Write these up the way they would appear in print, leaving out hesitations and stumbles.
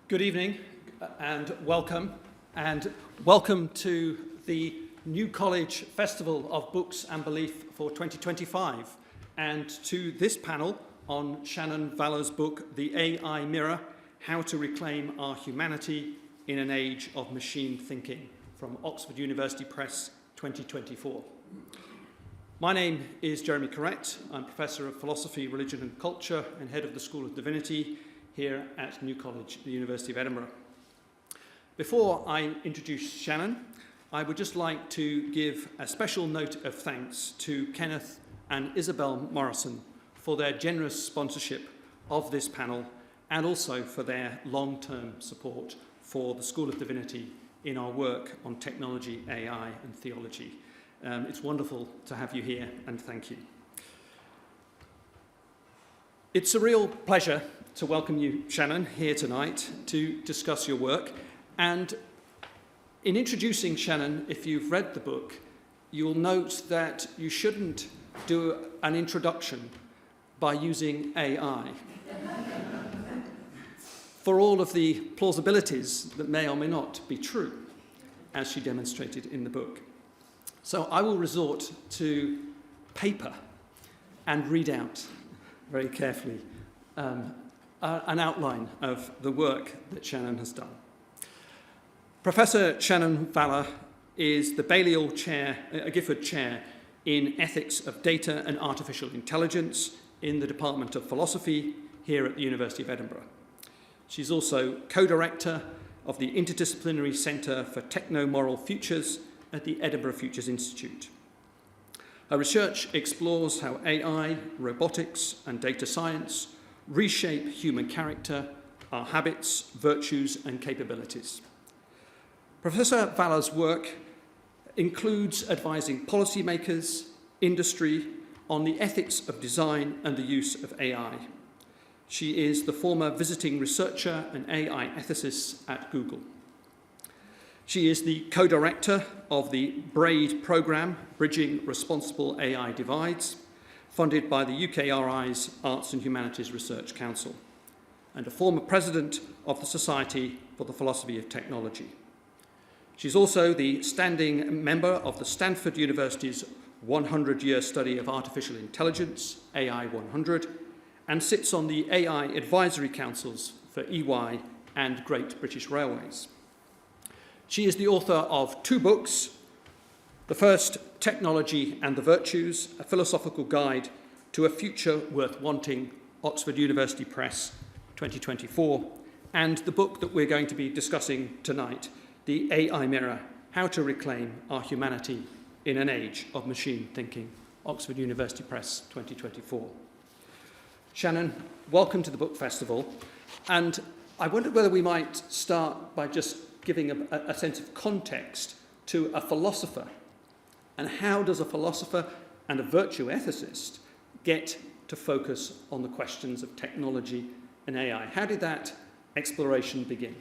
Good evening and welcome to the New College Festival of Books and Belief for 2025 and to this panel on Shannon Vallor's book, The AI Mirror, How to Reclaim Our Humanity in an Age of Machine Thinking, from Oxford University Press 2024. My name is Jeremy Carrette. I'm Professor of Philosophy, Religion and Culture and Head of the School of Divinity here at New College, the University of Edinburgh. Before I introduce Shannon, I would just like to give a special note of thanks to Kenneth and Isabel Morrison for their generous sponsorship of this panel and also for their long-term support for the School of Divinity in our work on technology, AI and theology. It's wonderful to have you here, and thank you. It's a real pleasure to welcome you, Shannon, here tonight to discuss your work. And in introducing Shannon, if you've read the book, you'll note that you shouldn't do an introduction by using AI. For all of the plausibilities that may or may not be true, as she demonstrated in the book. So I will resort to paper and read out very carefully an outline of the work that Shannon has done. Professor Shannon Vallor is the Balliol Chair, Gifford Chair in Ethics of Data and Artificial Intelligence in the Department of Philosophy here at the University of Edinburgh. She's also co-director of the Interdisciplinary Centre for Techno-Moral Futures at the Edinburgh Futures Institute. Her research explores how AI, robotics, and data science reshape human character, our habits, virtues, and capabilities. Professor Vallor's work includes advising policymakers, industry, on the ethics of design and the use of AI. She is the former visiting researcher and AI ethicist at Google. She is the co-director of the BRAID programme, Bridging Responsible AI Divides, funded by the UKRI's Arts and Humanities Research Council, and a former president of the Society for the Philosophy of Technology. She's also the standing member of the Stanford University's 100-year study of artificial intelligence, AI 100, and sits on the AI advisory councils for EY and Great British Railways. She is the author of 2 books. The first, Technology and the Virtues, a philosophical guide to a future worth wanting, Oxford University Press, 2024, and the book that we're going to be discussing tonight, The AI Mirror, How to Reclaim Our Humanity in an Age of Machine Thinking, Oxford University Press, 2024. Shannon, welcome to the Book Festival, and I wondered whether we might start by just giving a sense of context to a philosopher. And how does a philosopher and a virtue ethicist get to focus on the questions of technology and AI? How did that exploration begin?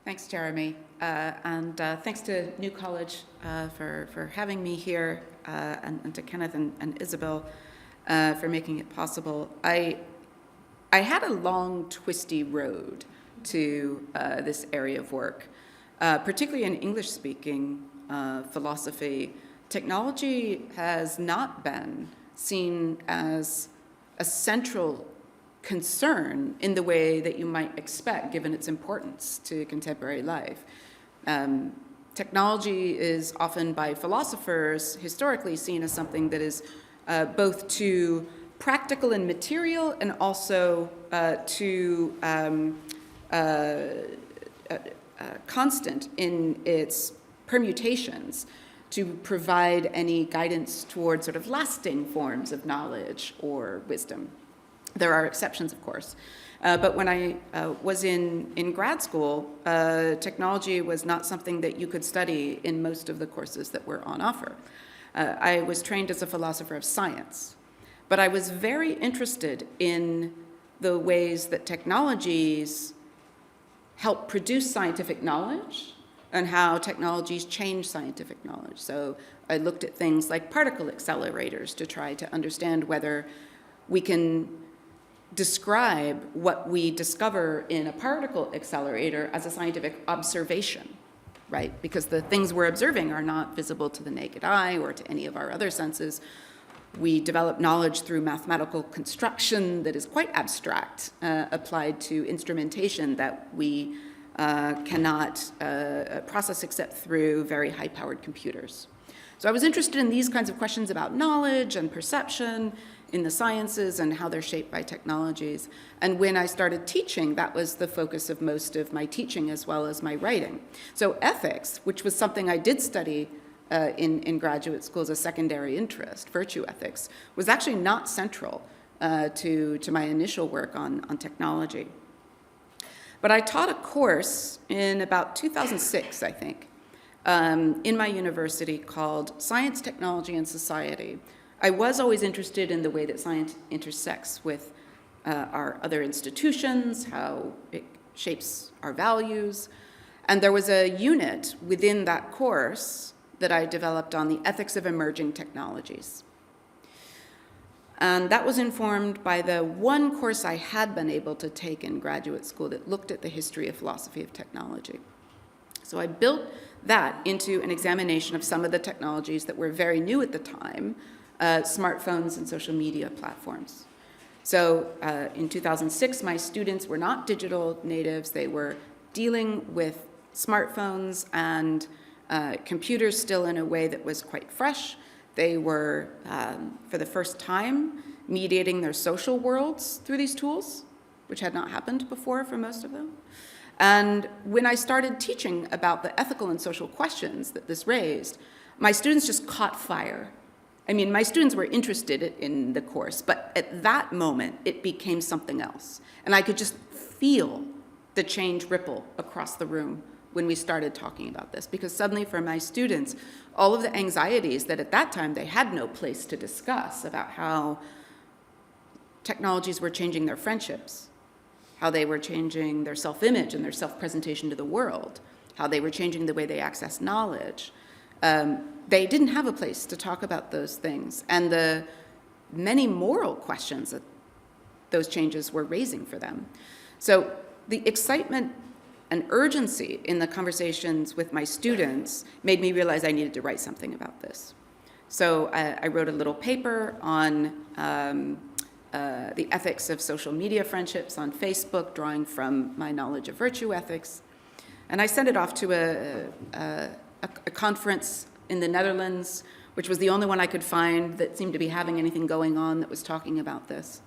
Thanks, Jeremy. And thanks to New College for having me here, and to Kenneth and Isabel for making it possible. I had a long, twisty road to this area of work, particularly in English-speaking philosophy. Technology has not been seen as a central concern in the way that you might expect, given its importance to contemporary life. Technology is often, by philosophers, historically seen as something that is both too practical and material and also too constant in its permutations to provide any guidance toward sort of lasting forms of knowledge or wisdom. There are exceptions, of course. But when I was in grad school, technology was not something that you could study in most of the courses that were on offer. I was trained as a philosopher of science, but I was very interested in the ways that technologies help produce scientific knowledge and how technologies change scientific knowledge. So I looked at things like particle accelerators to try to understand whether we can describe what we discover in a particle accelerator as a scientific observation, right? Because the things we're observing are not visible to the naked eye or to any of our other senses. We develop knowledge through mathematical construction that is quite abstract, applied to instrumentation that we cannot process except through very high-powered computers. So I was interested in these kinds of questions about knowledge and perception in the sciences and how they're shaped by technologies. And when I started teaching, that was the focus of most of my teaching as well as my writing. So ethics, which was something I did study in graduate school as a secondary interest, virtue ethics, was actually not central to my initial work on technology. But I taught a course in about 2006, I think, in my university called Science, Technology, and Society. I was always interested in the way that science intersects with our other institutions, how it shapes our values. And there was a unit within that course that I developed on the ethics of emerging technologies. And that was informed by the one course I had been able to take in graduate school that looked at the history of philosophy of technology. So I built that into an examination of some of the technologies that were very new at the time, smartphones and social media platforms. So in 2006, my students were not digital natives. They were dealing with smartphones and computers still in a way that was quite fresh. They were, for the first time, mediating their social worlds through these tools, which had not happened before for most of them. And when I started teaching about the ethical and social questions that this raised, my students just caught fire. I mean, my students were interested in the course, but at that moment, it became something else. And I could just feel the change ripple across the room when we started talking about this, because suddenly for my students, all of the anxieties that at that time they had no place to discuss about how technologies were changing their friendships, how they were changing their self-image and their self-presentation to the world, how they were changing the way they access knowledge. They didn't have a place to talk about those things, and the many moral questions that those changes were raising for them. So the excitement and urgency in the conversations with my students made me realize I needed to write something about this. So I wrote a little paper on the ethics of social media friendships on Facebook, drawing from my knowledge of virtue ethics. And I sent it off to a conference in the Netherlands, which was the only one I could find that seemed to be having anything going on that was talking about this.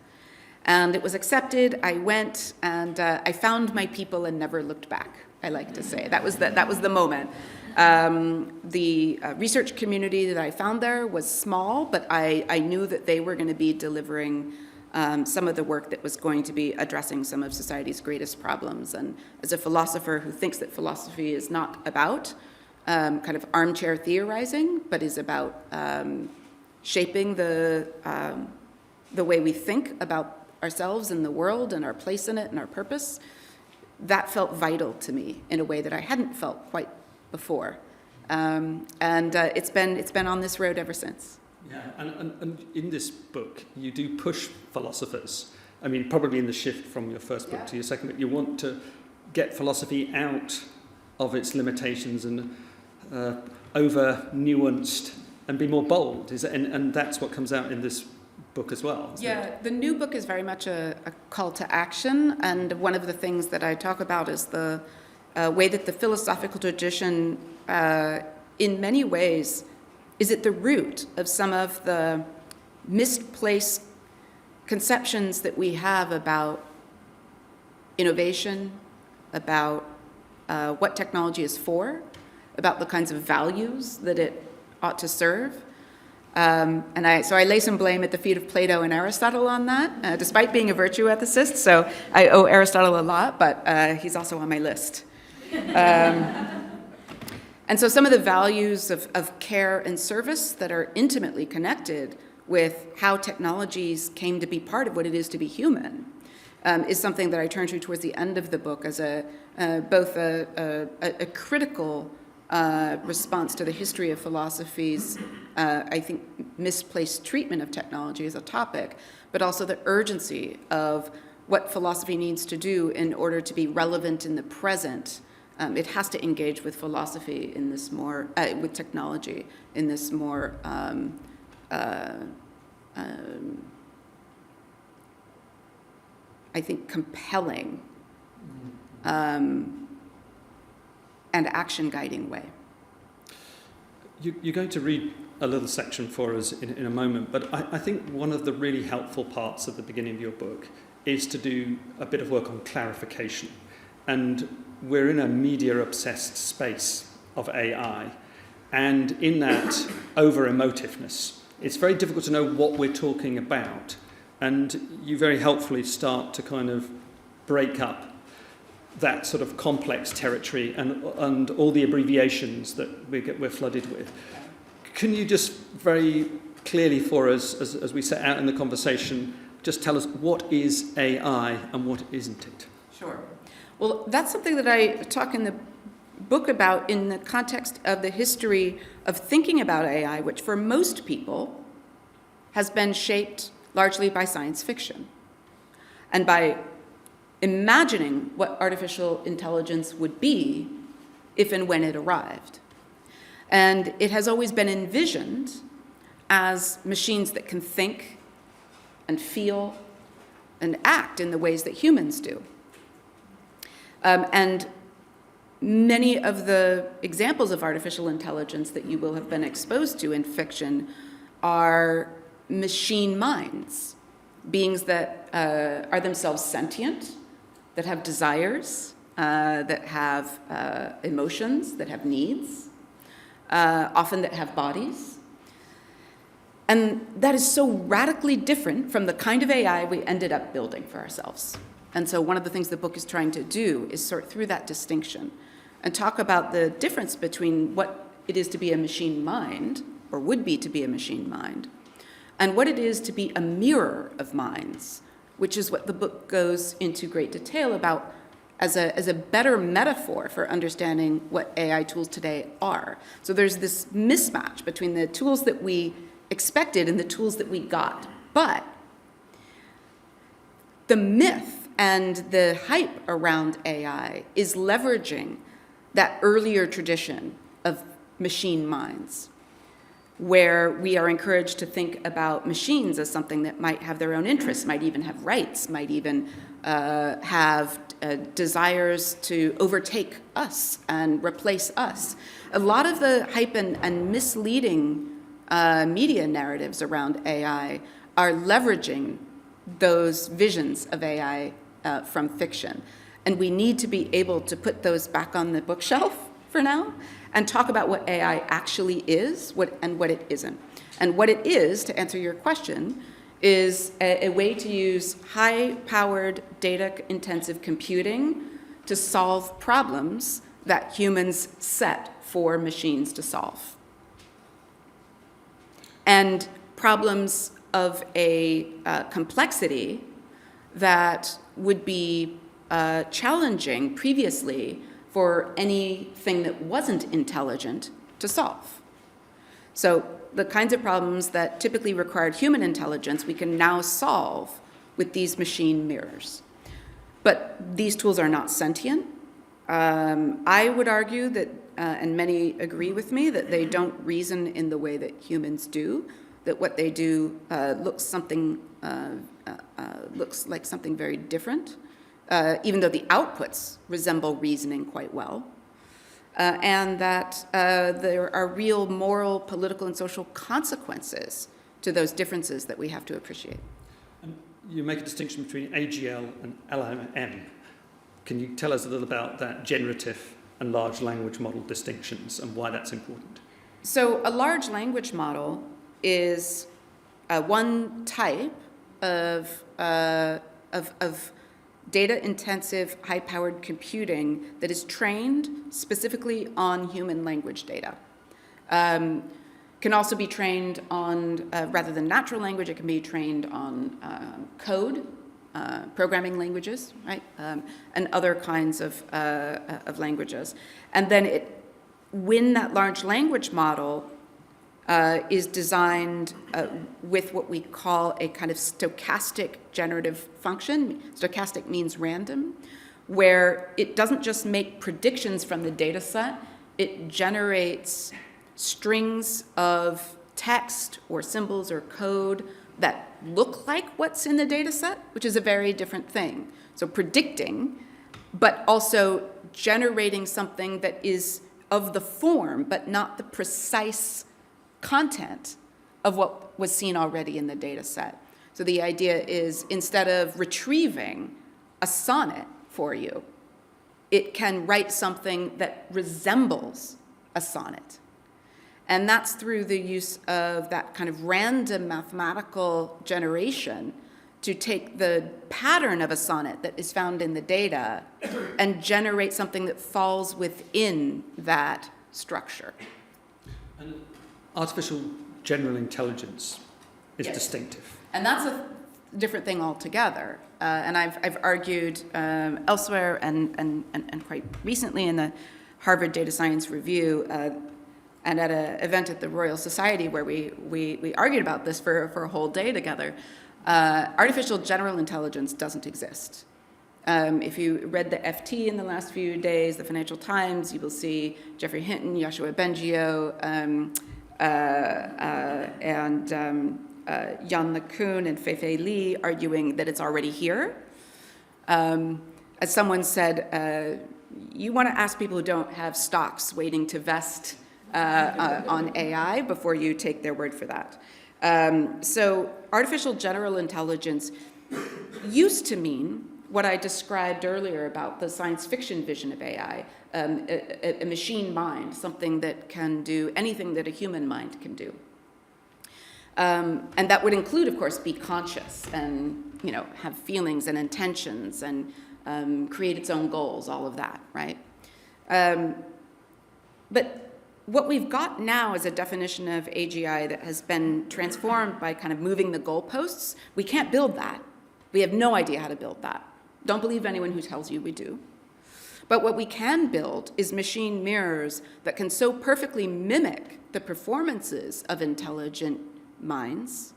And it was accepted. I went and I found my people and never looked back, I like to say. That was the moment. The research community that I found there was small, but I knew that they were going to be delivering some of the work that was going to be addressing some of society's greatest problems. And as a philosopher who thinks that philosophy is not about kind of armchair theorizing, but is about shaping the way we think about ourselves and the world and our place in it and our purpose, that felt vital to me in a way that I hadn't felt quite before. And it's been on this road ever since. Yeah, and in this book, you do push philosophers. I mean, probably in the shift from your first book to your second book, you want to get philosophy out of its limitations and over-nuanced and be more bold. And that's what comes out in this book as well. Yeah, the new book is very much a call to action, and one of the things that I talk about is the way that the philosophical tradition, in many ways, is at the root of some of the misplaced conceptions that we have about innovation, about what technology is for, about the kinds of values that it ought to serve. So I lay some blame at the feet of Plato and Aristotle on that, despite being a virtue ethicist. So I owe Aristotle a lot, but he's also on my list. And so some of the values of care and service that are intimately connected with how technologies came to be part of what it is to be human is something that I turn to towards the end of the book as both a critical response to the history of philosophy's, I think, misplaced treatment of technology as a topic, but also the urgency of what philosophy needs to do in order to be relevant in the present. It has to engage with philosophy in this more, with technology in this more I think, compelling and action-guiding way. You're going to read a little section for us in a moment, but I think one of the really helpful parts at the beginning of your book is to do a bit of work on clarification. And we're in a media-obsessed space of AI, and in that over-emotiveness, it's very difficult to know what we're talking about. And you very helpfully start to kind of break up that sort of complex territory and all the abbreviations that we're flooded with. Can you just very clearly for us, as we set out in the conversation, just tell us what is AI and what isn't it? Sure. Well, that's something that I talk in the book about in the context of the history of thinking about AI, which for most people has been shaped largely by science fiction and by imagining what artificial intelligence would be if and when it arrived. And it has always been envisioned as machines that can think and feel and act in the ways that humans do. And many of the examples of artificial intelligence that you will have been exposed to in fiction are machine minds, beings that are themselves sentient, that have desires, that have emotions, that have needs, often that have bodies. And that is so radically different from the kind of AI we ended up building for ourselves. And so one of the things the book is trying to do is sort through that distinction and talk about the difference between what it is to be a machine mind, or would be to be a machine mind, and what it is to be a mirror of minds, which is what the book goes into great detail about as a better metaphor for understanding what AI tools today are. So there's this mismatch between the tools that we expected and the tools that we got. But the myth and the hype around AI is leveraging that earlier tradition of machine minds, where we are encouraged to think about machines as something that might have their own interests, might even have rights, might even have desires to overtake us and replace us. A lot of the hype and misleading media narratives around AI are leveraging those visions of AI from fiction. And we need to be able to put those back on the bookshelf for now and talk about what AI actually is and what it isn't. And what it is, to answer your question, is a way to use high-powered, data-intensive computing to solve problems that humans set for machines to solve. And problems of a complexity that would be challenging previously for anything that wasn't intelligent to solve. So the kinds of problems that typically required human intelligence, we can now solve with these machine mirrors. But these tools are not sentient. I would argue that, and many agree with me, that they don't reason in the way that humans do, that what they do looks like something very different, even though the outputs resemble reasoning quite well, and that there are real moral, political, and social consequences to those differences that we have to appreciate. And you make a distinction between AGL and LLM. Can you tell us a little about that generative and large language model distinctions and why that's important? So a large language model is one type of data-intensive, high-powered computing that is trained specifically on human language data. Can also be trained on, rather than natural language, it can be trained on code, programming languages, right, and other kinds of languages. And then it when that large language model is designed with what we call a kind of stochastic generative function. Stochastic means random, where it doesn't just make predictions from the data set, it generates strings of text or symbols or code that look like what's in the data set, which is a very different thing. So predicting, but also generating something that is of the form, but not the precise content of what was seen already in the data set. So the idea is, instead of retrieving a sonnet for you, it can write something that resembles a sonnet. And that's through the use of that kind of random mathematical generation to take the pattern of a sonnet that is found in the data and generate something that falls within that structure. And artificial general intelligence is Yes. distinctive. And that's a different thing altogether. And I've argued elsewhere and quite recently in the Harvard Data Science Review and at an event at the Royal Society where we argued about this for a whole day together. Artificial general intelligence doesn't exist. If you read the FT in the last few days, the Financial Times, you will see Jeffrey Hinton, Yoshua Bengio, and Jan LeCun and Fei-Fei Li arguing that it's already here. As someone said, you want to ask people who don't have stocks waiting to vest on AI before you take their word for that. So artificial general intelligence used to mean what I described earlier about the science fiction vision of AI, a machine mind, something that can do anything that a human mind can do. And that would include, of course, be conscious and, have feelings and intentions and create its own goals, all of that, right? But what we've got now is a definition of AGI that has been transformed by kind of moving the goalposts. We can't build that. We have no idea how to build that. Don't believe anyone who tells you we do. But what we can build is machine mirrors that can so perfectly mimic the performances of intelligent minds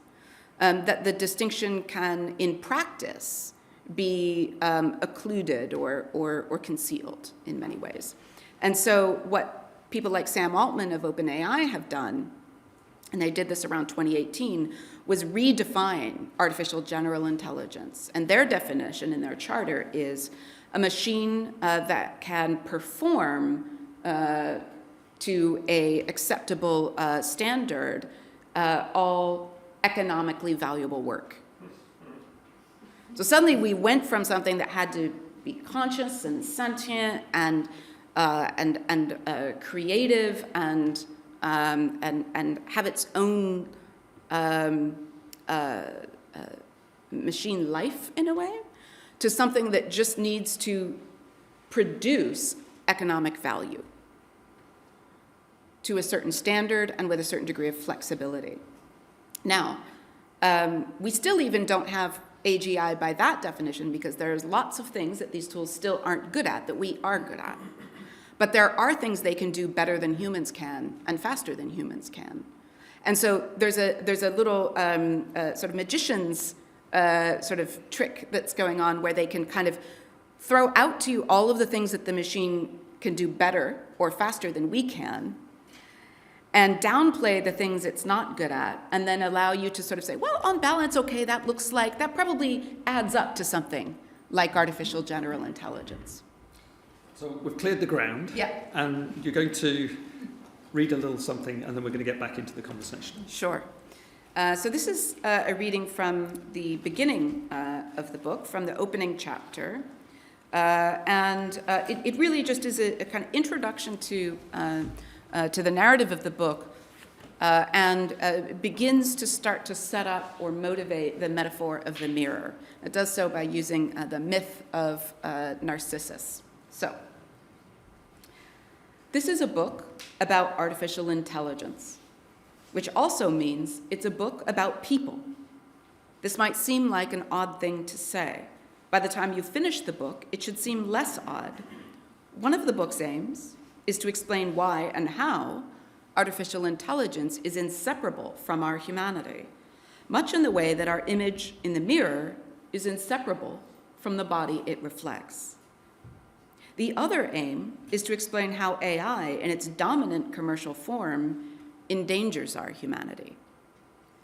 that the distinction can, in practice, be occluded or concealed in many ways. And so what people like Sam Altman of OpenAI have done, and they did this around 2018, was redefine artificial general intelligence. And their definition in their charter is a machine that can perform to a acceptable standard all economically valuable work. So suddenly we went from something that had to be conscious and sentient and creative and have its own machine life in a way, to something that just needs to produce economic value to a certain standard and with a certain degree of flexibility. Now, we still even don't have AGI by that definition, because there's lots of things that these tools still aren't good at that we are good at. But there are things they can do better than humans can and faster than humans can. And so there's a little sort of magician's sort of trick that's going on where they can kind of throw out to you all of the things that the machine can do better or faster than we can, and downplay the things it's not good at, and then allow you to sort of say, well, on balance, okay, that probably adds up to something like artificial general intelligence. So we've cleared the ground, Yeah. and you're going to read a little something, and then we're going to get back into the conversation. Sure. So this is a reading from the beginning of the book, from the opening chapter. And it really just is a kind of introduction to the narrative of the book, and begins to start to set up or motivate the metaphor of the mirror. It does so by using the myth of Narcissus. So, this is a book about artificial intelligence, which also means it's a book about people. This might seem like an odd thing to say. By the time you finish the book, it should seem less odd. One of the book's aims is to explain why and how artificial intelligence is inseparable from our humanity, much in the way that our image in the mirror is inseparable from the body it reflects. The other aim is to explain how AI, in its dominant commercial form, endangers our humanity.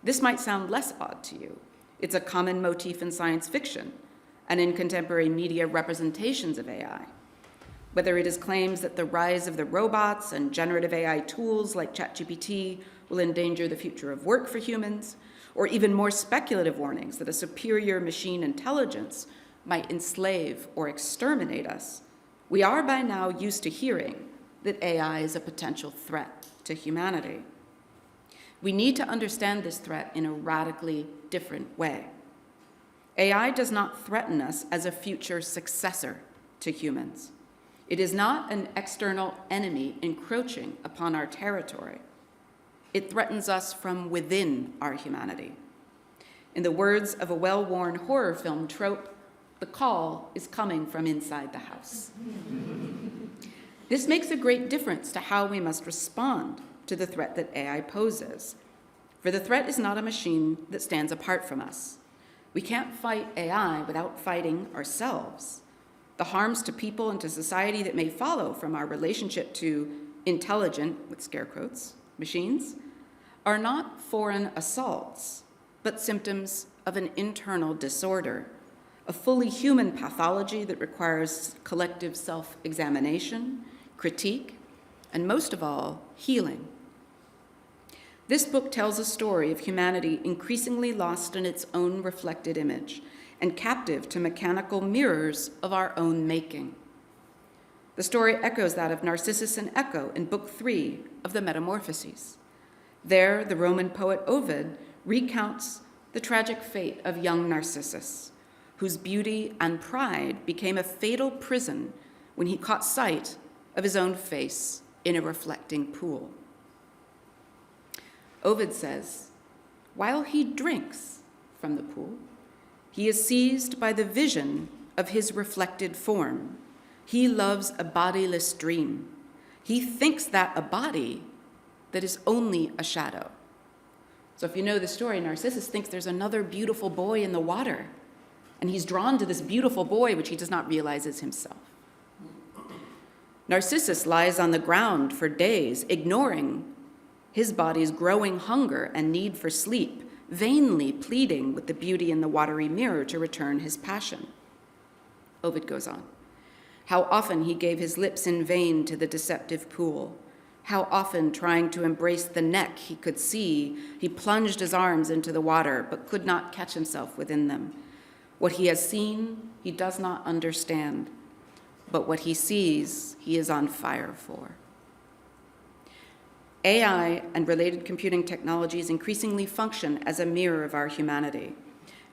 This might sound less odd to you. It's a common motif in science fiction and in contemporary media representations of AI. Whether it is claims that the rise of the robots and generative AI tools like ChatGPT will endanger the future of work for humans, or even more speculative warnings that a superior machine intelligence might enslave or exterminate us, we are by now used to hearing that AI is a potential threat to humanity. We need to understand this threat in a radically different way. AI does not threaten us as a future successor to humans. It is not an external enemy encroaching upon our territory. It threatens us from within our humanity. In the words of a well-worn horror film trope, the call is coming from inside the house. This makes a great difference to how we must respond to the threat that AI poses. For the threat is not a machine that stands apart from us. We can't fight AI without fighting ourselves. The harms to people and to society that may follow from our relationship to intelligent, with scare quotes, machines, are not foreign assaults, but symptoms of an internal disorder, a fully human pathology that requires collective self-examination, critique, and most of all, healing. This book tells a story of humanity increasingly lost in its own reflected image and captive to mechanical mirrors of our own making. The story echoes that of Narcissus and Echo in Book 3 of the Metamorphoses. There, the Roman poet Ovid recounts the tragic fate of young Narcissus, whose beauty and pride became a fatal prison when he caught sight of his own face in a reflecting pool. Ovid says, while he drinks from the pool, he is seized by the vision of his reflected form. He loves a bodiless dream. He thinks that a body that is only a shadow. So if you know the story, Narcissus thinks there's another beautiful boy in the water, and he's drawn to this beautiful boy, which he does not realize is himself. Narcissus lies on the ground for days, ignoring his body's growing hunger and need for sleep, vainly pleading with the beauty in the watery mirror to return his passion. Ovid goes on. How often he gave his lips in vain to the deceptive pool. How often, trying to embrace the neck he could see, he plunged his arms into the water, but could not catch himself within them. What he has seen, he does not understand, but what he sees, he is on fire for. AI and related computing technologies increasingly function as a mirror of our humanity.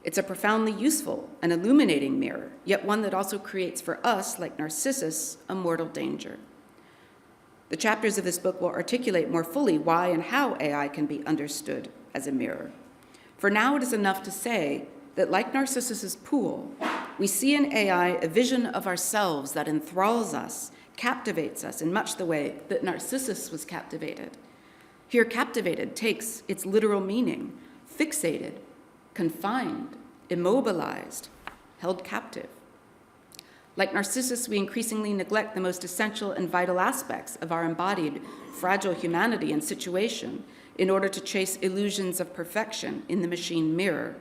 It's a profoundly useful and illuminating mirror, yet one that also creates for us, like Narcissus, a mortal danger. The chapters of this book will articulate more fully why and how AI can be understood as a mirror. For now, it is enough to say that, like Narcissus's pool, we see in AI a vision of ourselves that enthralls us, captivates us in much the way that Narcissus was captivated. Here, captivated takes its literal meaning, fixated, confined, immobilized, held captive. Like Narcissus, we increasingly neglect the most essential and vital aspects of our embodied, fragile humanity and situation in order to chase illusions of perfection in the machine mirror.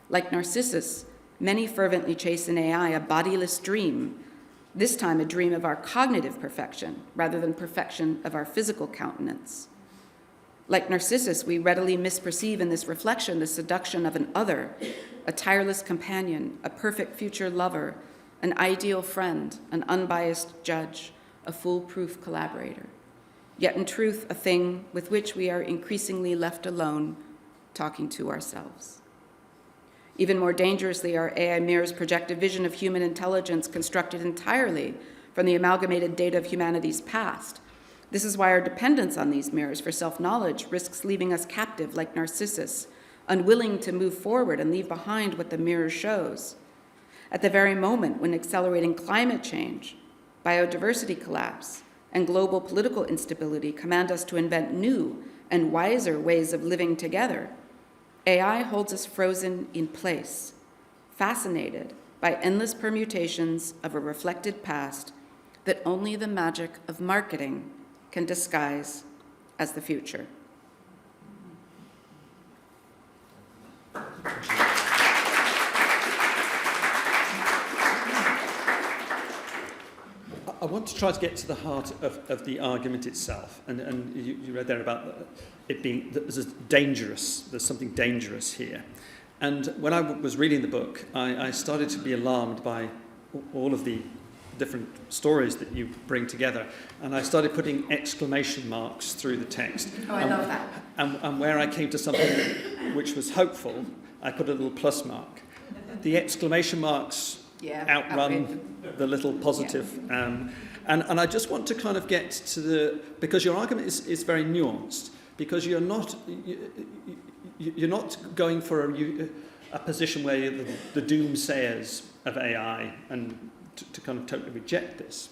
Like Narcissus, many fervently chase in AI a bodiless dream, this time a dream of our cognitive perfection rather than perfection of our physical countenance. Like Narcissus, we readily misperceive in this reflection the seduction of an other, a tireless companion, a perfect future lover, an ideal friend, an unbiased judge, a foolproof collaborator. Yet in truth, a thing with which we are increasingly left alone, talking to ourselves. Even more dangerously, our AI mirrors project a vision of human intelligence constructed entirely from the amalgamated data of humanity's past. This is why our dependence on these mirrors for self-knowledge risks leaving us captive like Narcissus, unwilling to move forward and leave behind what the mirror shows. At the very moment when accelerating climate change, biodiversity collapse, and global political instability command us to invent new and wiser ways of living together, AI holds us frozen in place, fascinated by endless permutations of a reflected past that only the magic of marketing can disguise as the future. I want to try to get to the heart of the argument itself, and you read there about it being there's something dangerous here. And when I was reading the book, I started to be alarmed by all of the different stories that you bring together, and I started putting exclamation marks through the text. Oh, I love that. And where I came to something which was hopeful, I put a little plus mark. The exclamation marks outrun the little positive. Yeah. And I just want to kind of get to because your argument is very nuanced, because you're not going for a position where you're the doomsayers of AI and to kind of totally reject this.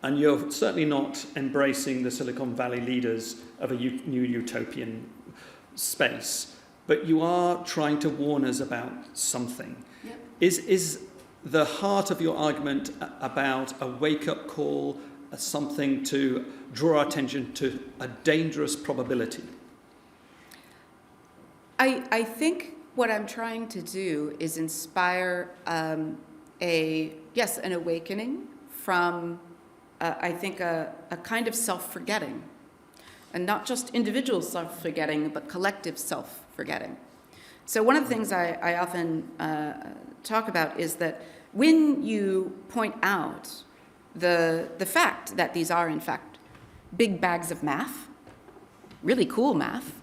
And you're certainly not embracing the Silicon Valley leaders of a new utopian space, but you are trying to warn us about something. Yep. Is the heart of your argument about a wake-up call, something to draw our attention to a dangerous probability? I think what I'm trying to do is inspire an awakening from, I think, a kind of self-forgetting. And not just individual self-forgetting, but collective self-forgetting. So one of the things I often talk about is that when you point out the fact that these are, in fact, big bags of math, really cool math,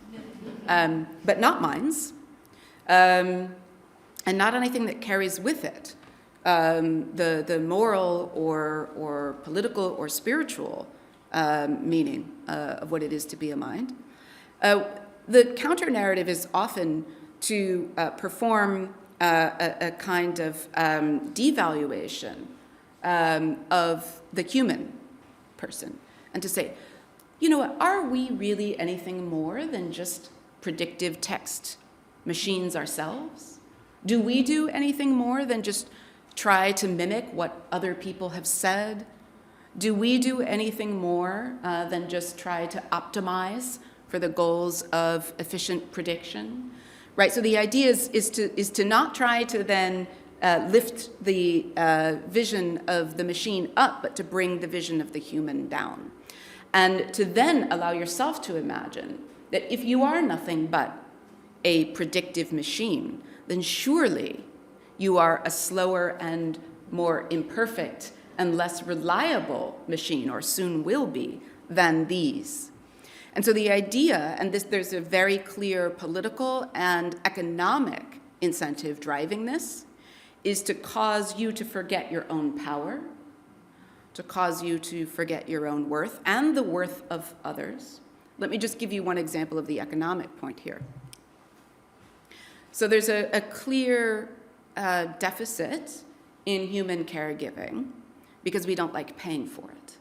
but not minds, and not anything that carries with it the moral or political or spiritual meaning of what it is to be a mind. The counter-narrative is often to perform a kind of devaluation of the human person, and to say, you know what, are we really anything more than just predictive text machines ourselves? Do we do anything more than just try to mimic what other people have said? Do we do anything more than just try to optimize for the goals of efficient prediction? Right, so the idea is to not try to then lift the vision of the machine up, but to bring the vision of the human down. And to then allow yourself to imagine that if you are nothing but a predictive machine, then surely you are a slower and more imperfect and less reliable machine, or soon will be, than these. And so the idea, and there's a very clear political and economic incentive driving this, is to cause you to forget your own power, to cause you to forget your own worth and the worth of others. Let me just give you one example of the economic point here. So there's a clear deficit in human caregiving because we don't like paying for it.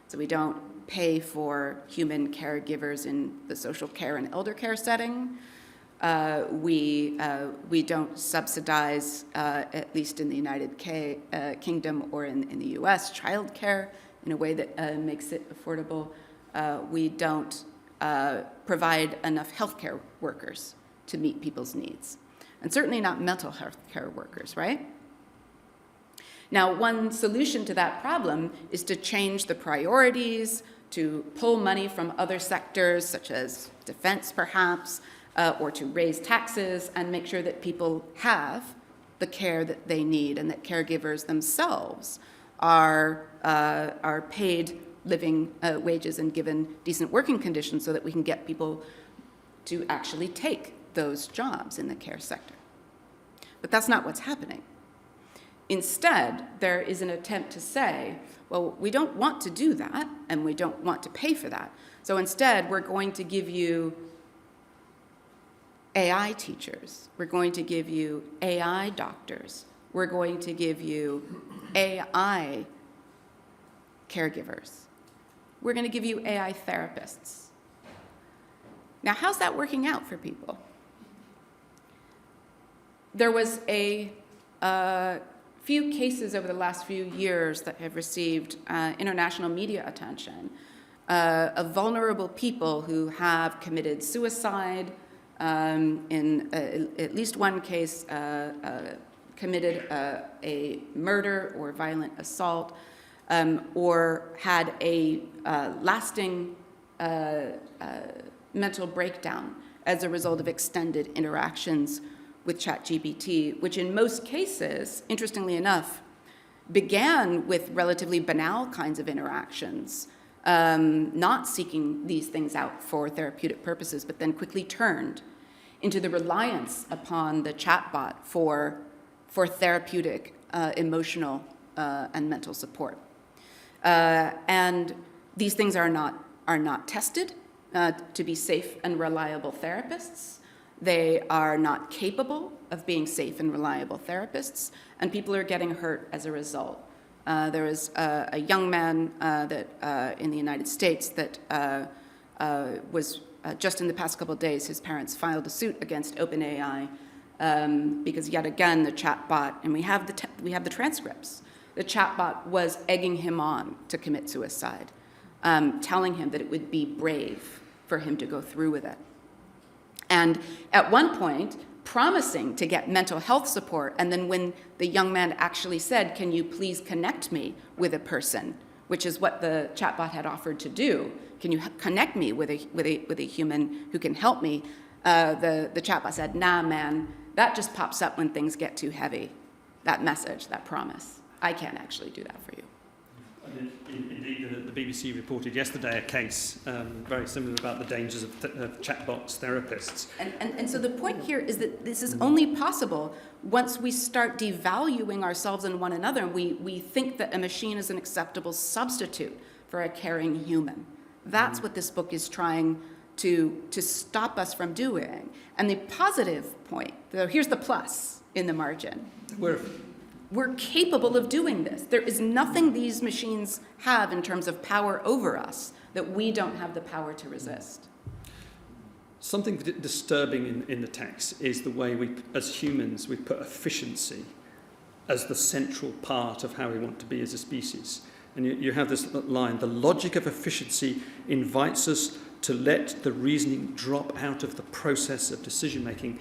So we don't pay for human caregivers in the social care and elder care setting. We don't subsidize, at least in the United Kingdom or in the US, childcare in a way that makes it affordable. We don't provide enough healthcare workers to meet people's needs, and certainly not mental health care workers, right? Now, one solution to that problem is to change the priorities, to pull money from other sectors, such as defense, perhaps, or to raise taxes and make sure that people have the care that they need and that caregivers themselves are paid living wages and given decent working conditions so that we can get people to actually take those jobs in the care sector. But that's not what's happening. Instead, there is an attempt to say, well, we don't want to do that, and we don't want to pay for that. So instead, we're going to give you AI teachers. We're going to give you AI doctors. We're going to give you AI caregivers. we're going to give you AI therapists. Now, how's that working out for people? There was a few cases over the last few years that have received international media attention of vulnerable people who have committed suicide, in at least one case committed a murder or violent assault, or had a lasting mental breakdown as a result of extended interactions with ChatGPT, which in most cases, interestingly enough, began with relatively banal kinds of interactions, not seeking these things out for therapeutic purposes, but then quickly turned into the reliance upon the chatbot for therapeutic, emotional, and mental support. And these things are not tested to be safe and reliable therapists. They are not capable of being safe and reliable therapists, and people are getting hurt as a result. There was a young man in the United States that was just in the past couple of days, his parents filed a suit against OpenAI because yet again the chatbot, and we have the transcripts. The chatbot was egging him on to commit suicide, telling him that it would be brave for him to go through with it. And at one point, promising to get mental health support, and then when the young man actually said, "Can you please connect me with a person," which is what the chatbot had offered to do, "Can you connect me with a human who can help me?" The chatbot said, "Nah, man, that just pops up when things get too heavy. That message, that promise, I can't actually do that for you." Indeed, the BBC reported yesterday a case very similar about the dangers of chatbots, therapists. And so the point here is that this is only possible once we start devaluing ourselves and one another, and we think that a machine is an acceptable substitute for a caring human. That's what this book is trying to stop us from doing. And the positive point, so here's the plus in the margin. We're capable of doing this. There is nothing these machines have in terms of power over us that we don't have the power to resist. Something disturbing in the text is the way we, as humans, we put efficiency as the central part of how we want to be as a species. And you have this line, "The logic of efficiency invites us to let the reasoning drop out of the process of decision-making."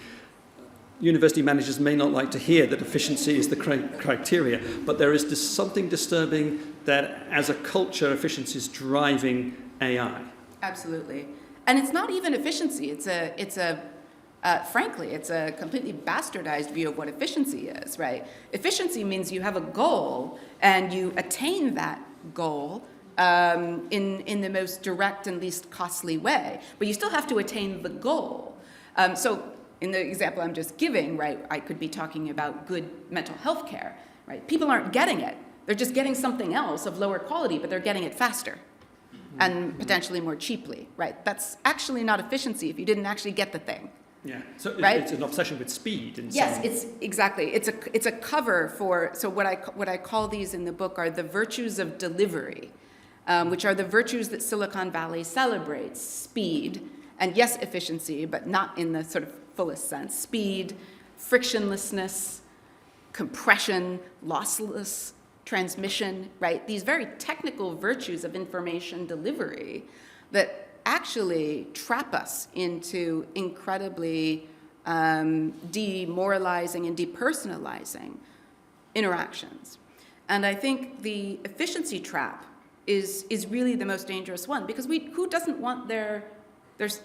University managers may not like to hear that efficiency is the criteria, but there is something disturbing that as a culture, efficiency is driving AI. Absolutely. And it's not even efficiency. Frankly, it's a completely bastardized view of what efficiency is, right? Efficiency means you have a goal and you attain that goal in the most direct and least costly way, but you still have to attain the goal. So in the example I'm just giving, right, I could be talking about good mental health care, right? People aren't getting it. They're just getting something else of lower quality, but they're getting it faster and potentially more cheaply, right? That's actually not efficiency if you didn't actually get the thing. Yeah, so right? It's an obsession with speed. Yes, it's exactly. It's a cover for, so what I call these in the book are the virtues of delivery, which are the virtues that Silicon Valley celebrates: speed, and yes, efficiency, but not in the sort of fullest sense. Speed, frictionlessness, compression, lossless transmission, right? These very technical virtues of information delivery that actually trap us into incredibly demoralizing and depersonalizing interactions. And I think the efficiency trap is really the most dangerous one, because who doesn't want their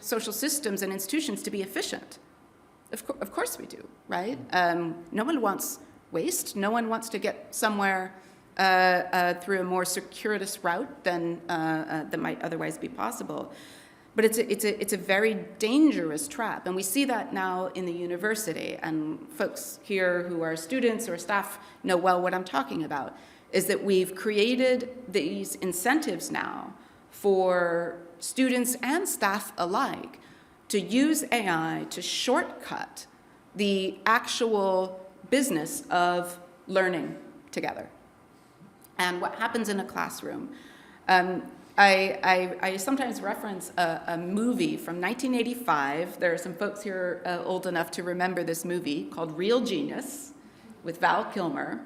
social systems and institutions to be efficient? Of course we do, right? No one wants waste. No one wants to get somewhere through a more circuitous route than that might otherwise be possible. But it's a very dangerous trap, and we see that now in the university. And folks here who are students or staff know well what I'm talking about. Is that we've created these incentives now for students and staff alike to use AI to shortcut the actual business of learning together. And what happens in a classroom, I sometimes reference a movie from 1985. There are some folks here old enough to remember this movie called Real Genius with Val Kilmer.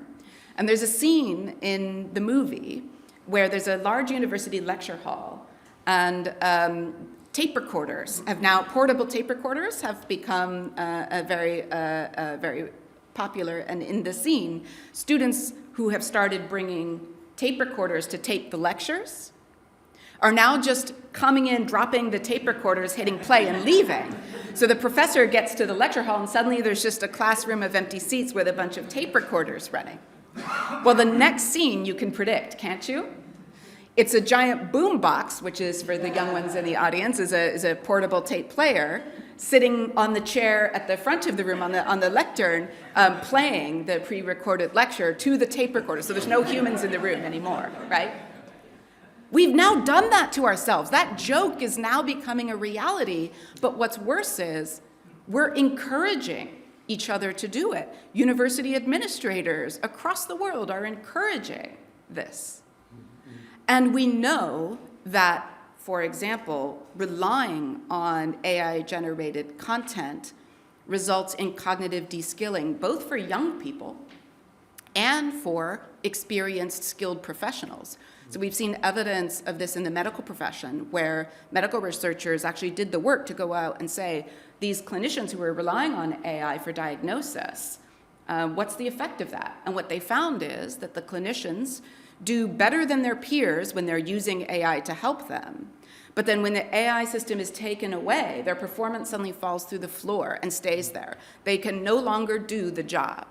And there's a scene in the movie where there's a large university lecture hall, and tape recorders have now, portable tape recorders have become very popular. And in the scene, students who have started bringing tape recorders to tape the lectures are now just coming in, dropping the tape recorders, hitting play, and leaving. So the professor gets to the lecture hall, and suddenly there's just a classroom of empty seats with a bunch of tape recorders running. Well, the next scene you can predict, can't you? It's a giant boom box, which is, for the young ones in the audience, is a portable tape player, sitting on the chair at the front of the room on the lectern, playing the pre-recorded lecture to the tape recorder. So there's no humans in the room anymore, right? We've now done that to ourselves. That joke is now becoming a reality. But what's worse is we're encouraging each other to do it. University administrators across the world are encouraging this. And we know that, for example, relying on AI-generated content results in cognitive de-skilling, both for young people and for experienced, skilled professionals. So we've seen evidence of this in the medical profession, where medical researchers actually did the work to go out and say, these clinicians who are relying on AI for diagnosis, what's the effect of that? And what they found is that the clinicians do better than their peers when they're using AI to help them. But then when the AI system is taken away, their performance suddenly falls through the floor and stays there. They can no longer do the job.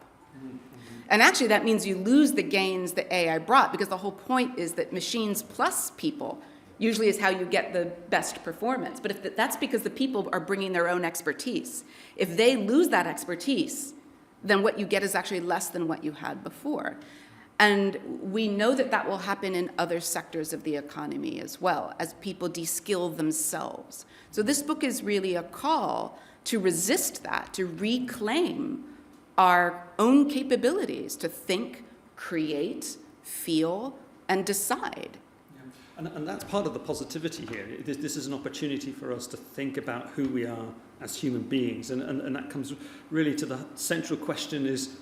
And actually, that means you lose the gains that AI brought, because the whole point is that machines plus people usually is how you get the best performance. But if that's because the people are bringing their own expertise. If they lose that expertise, then what you get is actually less than what you had before. And we know that that will happen in other sectors of the economy as well, as people de-skill themselves. So this book is really a call to resist that, to reclaim our own capabilities to think, create, feel, and decide. Yeah. And that's part of the positivity here. This is an opportunity for us to think about who we are as human beings. And that comes really to the central question is,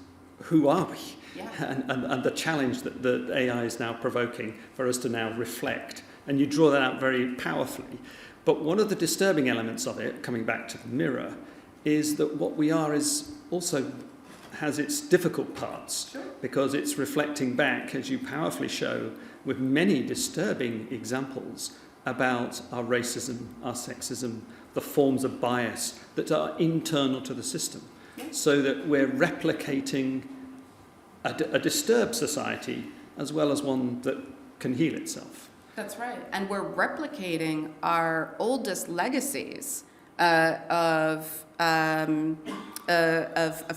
who are we? Yeah. And the challenge that the AI is now provoking for us to now reflect. And you draw that out very powerfully. But one of the disturbing elements of it, coming back to the mirror, is that what we are is also has its difficult parts. Sure. Because it's reflecting back, as you powerfully show, with many disturbing examples about our racism, our sexism, the forms of bias that are internal to the system. Yes. So that we're replicating a disturbed society as well as one that can heal itself. That's right. And we're replicating our oldest legacies of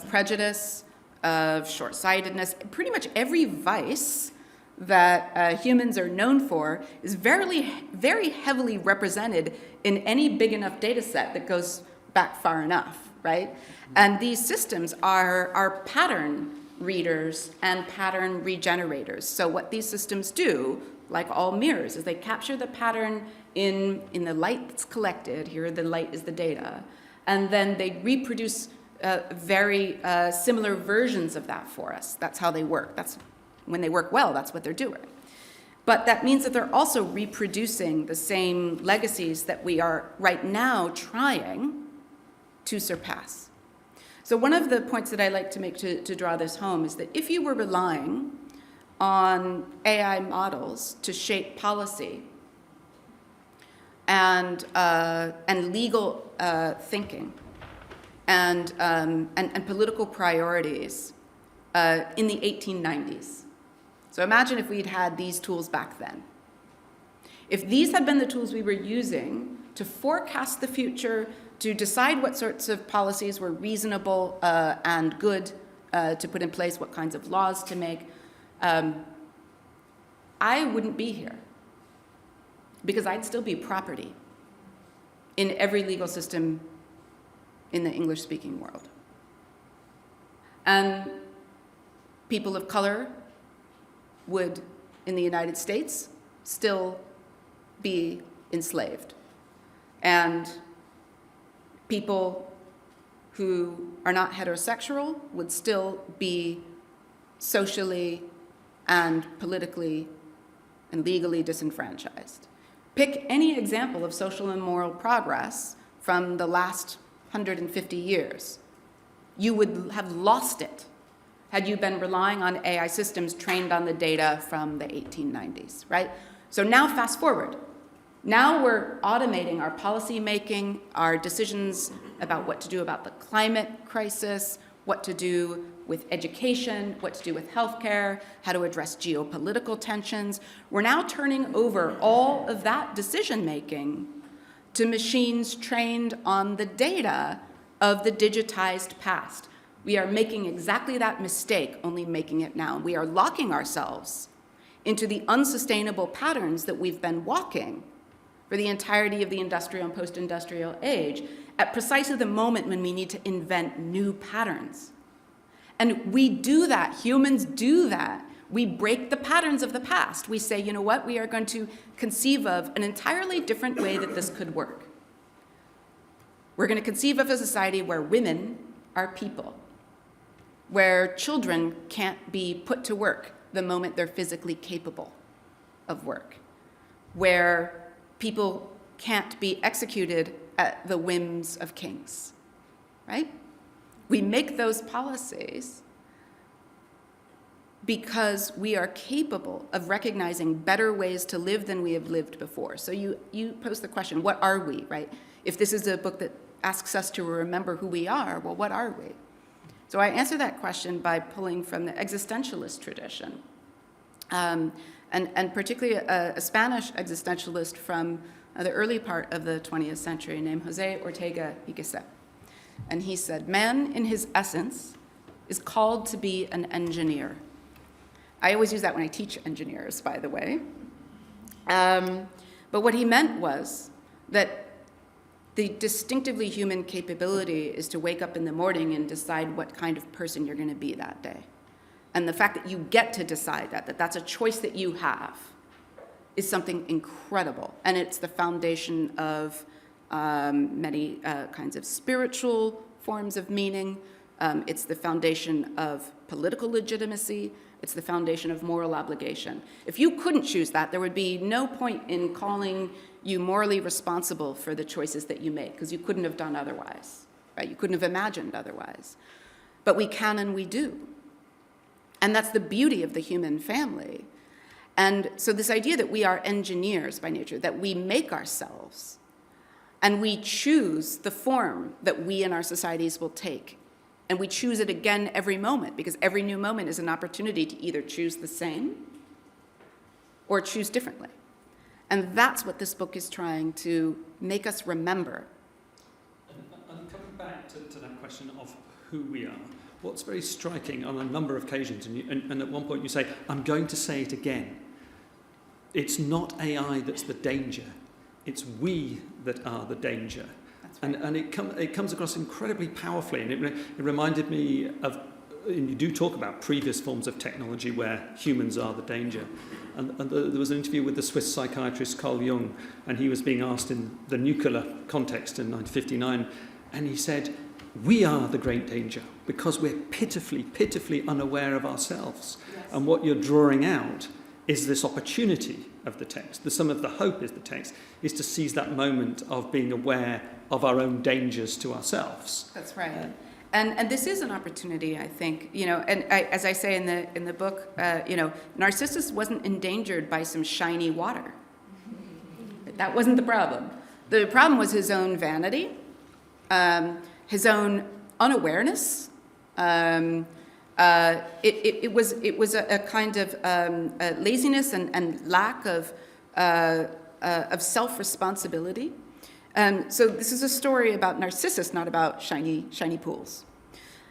prejudice, of short-sightedness. Pretty much every vice that humans are known for is very heavily represented in any big enough data set that goes back far enough, right? And these systems are pattern readers and pattern regenerators. So what these systems do, like all mirrors, is they capture the pattern in the light that's collected. Here, the light is the data. And then they reproduce very similar versions of that for us. That's how they work. That's when they work well, that's what they're doing. But that means that they're also reproducing the same legacies that we are right now trying to surpass. So one of the points that I like to make to draw this home is that if you were relying on AI models to shape policy and legal thinking and political priorities in the 1890s. So imagine if we'd had these tools back then. If these had been the tools we were using to forecast the future, to decide what sorts of policies were reasonable and good to put in place, what kinds of laws to make, I wouldn't be here, because I'd still be property in every legal system in the English-speaking world. And people of color would, in the United States, still be enslaved. And people who are not heterosexual would still be socially and politically and legally disenfranchised. Pick any example of social and moral progress from the last 150 years. You would have lost it had you been relying on AI systems trained on the data from the 1890s, right? So now fast forward. Now we're automating our policy making, our decisions about what to do about the climate crisis, what to do with education, what to do with healthcare, how to address geopolitical tensions. We're now turning over all of that decision making to machines trained on the data of the digitized past. We are making exactly that mistake, only making it now. We are locking ourselves into the unsustainable patterns that we've been walking for the entirety of the industrial and post-industrial age at precisely the moment when we need to invent new patterns. And we do that, humans do that. We break the patterns of the past. We say, you know what, we are going to conceive of an entirely different way that this could work. We're going to conceive of a society where women are people, where children can't be put to work the moment they're physically capable of work, where people can't be executed at the whims of kings, right? We make those policies because we are capable of recognizing better ways to live than we have lived before. So you pose the question, what are we, right? If this is a book that asks us to remember who we are, well, what are we? So I answer that question by pulling from the existentialist tradition, and particularly a Spanish existentialist from the early part of the 20th century named Jose Ortega y Gasset. And he said, man in his essence is called to be an engineer. I always use that when I teach engineers, by the way. But what he meant was that the distinctively human capability is to wake up in the morning and decide what kind of person you're going to be that day. And the fact that you get to decide that that's a choice that you have, is something incredible. And it's the foundation of many kinds of spiritual forms of meaning. It's the foundation of political legitimacy. It's the foundation of moral obligation. If you couldn't choose that, there would be no point in calling you morally responsible for the choices that you make, because you couldn't have done otherwise, right? You couldn't have imagined otherwise. But we can and we do. And that's the beauty of the human family. And so this idea that we are engineers by nature, that we make ourselves, and we choose the form that we in our societies will take. And we choose it again every moment, because every new moment is an opportunity to either choose the same or choose differently. And that's what this book is trying to make us remember. And coming back to that question of who we are, what's very striking on a number of occasions, and at one point you say, I'm going to say it again, it's not AI that's the danger, it's we that are the danger. Right. And it comes across incredibly powerfully, and it reminded me of, and you do talk about previous forms of technology where humans are the danger. And there was an interview with the Swiss psychiatrist Carl Jung, and he was being asked in the nuclear context in 1959, and he said, we are the great danger because we're pitifully unaware of ourselves. Yes. And what you're drawing out is this opportunity of the text. Some of the hope is the text, is to seize that moment of being aware of our own dangers to ourselves. That's right. And this is an opportunity, I think, and as I say in the book, Narcissus wasn't endangered by some shiny water. That wasn't the problem. The problem was his own vanity, his own unawareness. It was a kind of laziness and lack of self-responsibility. So this is a story about Narcissus, not about shiny pools.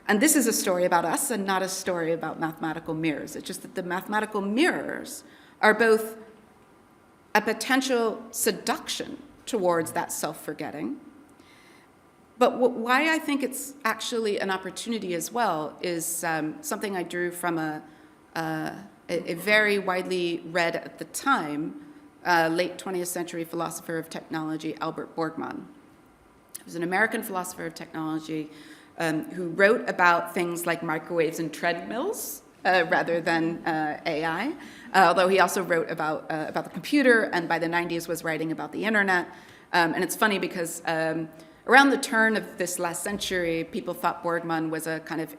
And this is a story about us and not a story about mathematical mirrors. It's just that the mathematical mirrors are both a potential seduction towards that self-forgetting. But why I think it's actually an opportunity as well is something I drew from a very widely read at the time late 20th century philosopher of technology, Albert Borgmann. He was an American philosopher of technology who wrote about things like microwaves and treadmills rather than AI, although he also wrote about the computer, and by the 90s was writing about the internet. And it's funny because around the turn of this last century, people thought Borgmann was a kind of,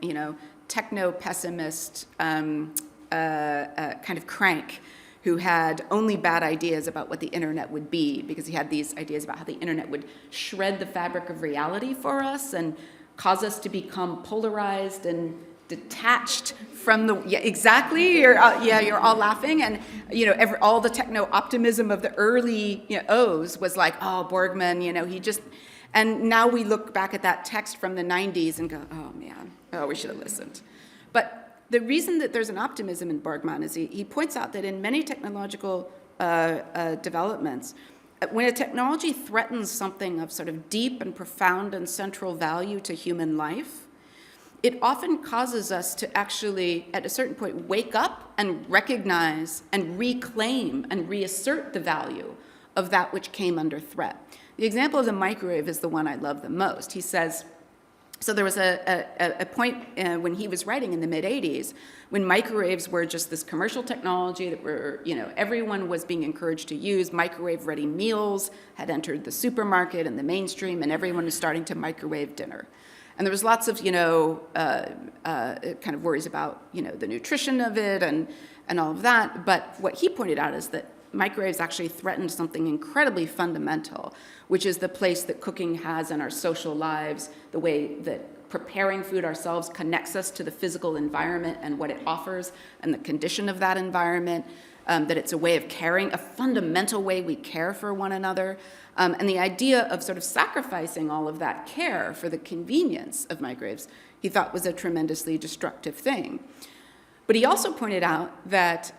techno-pessimist kind of crank who had only bad ideas about what the internet would be, because he had these ideas about how the internet would shred the fabric of reality for us and cause us to become polarized and detached from the, yeah, exactly, you're all laughing, and all the techno-optimism of the early O's was like, oh, Borgmann, he just, and now we look back at that text from the 90s and go, oh man, we should have listened. But the reason that there's an optimism in Borgmann is he points out that in many technological developments, when a technology threatens something of sort of deep and profound and central value to human life, it often causes us to actually, at a certain point, wake up and recognize and reclaim and reassert the value of that which came under threat. The example of the microwave is the one I love the most. He says, so there was a point when he was writing in the mid-'80s when microwaves were just this commercial technology that were, everyone was being encouraged to use. Microwave-ready meals had entered the supermarket and the mainstream, and everyone was starting to microwave dinner. And there was lots of, kind of worries about, the nutrition of it and all of that. But what he pointed out is that microwaves actually threatened something incredibly fundamental, which is the place that cooking has in our social lives, the way that preparing food ourselves connects us to the physical environment and what it offers and the condition of that environment, that it's a way of caring, a fundamental way we care for one another. And the idea of sort of sacrificing all of that care for the convenience of microwaves, he thought was a tremendously destructive thing. But he also pointed out that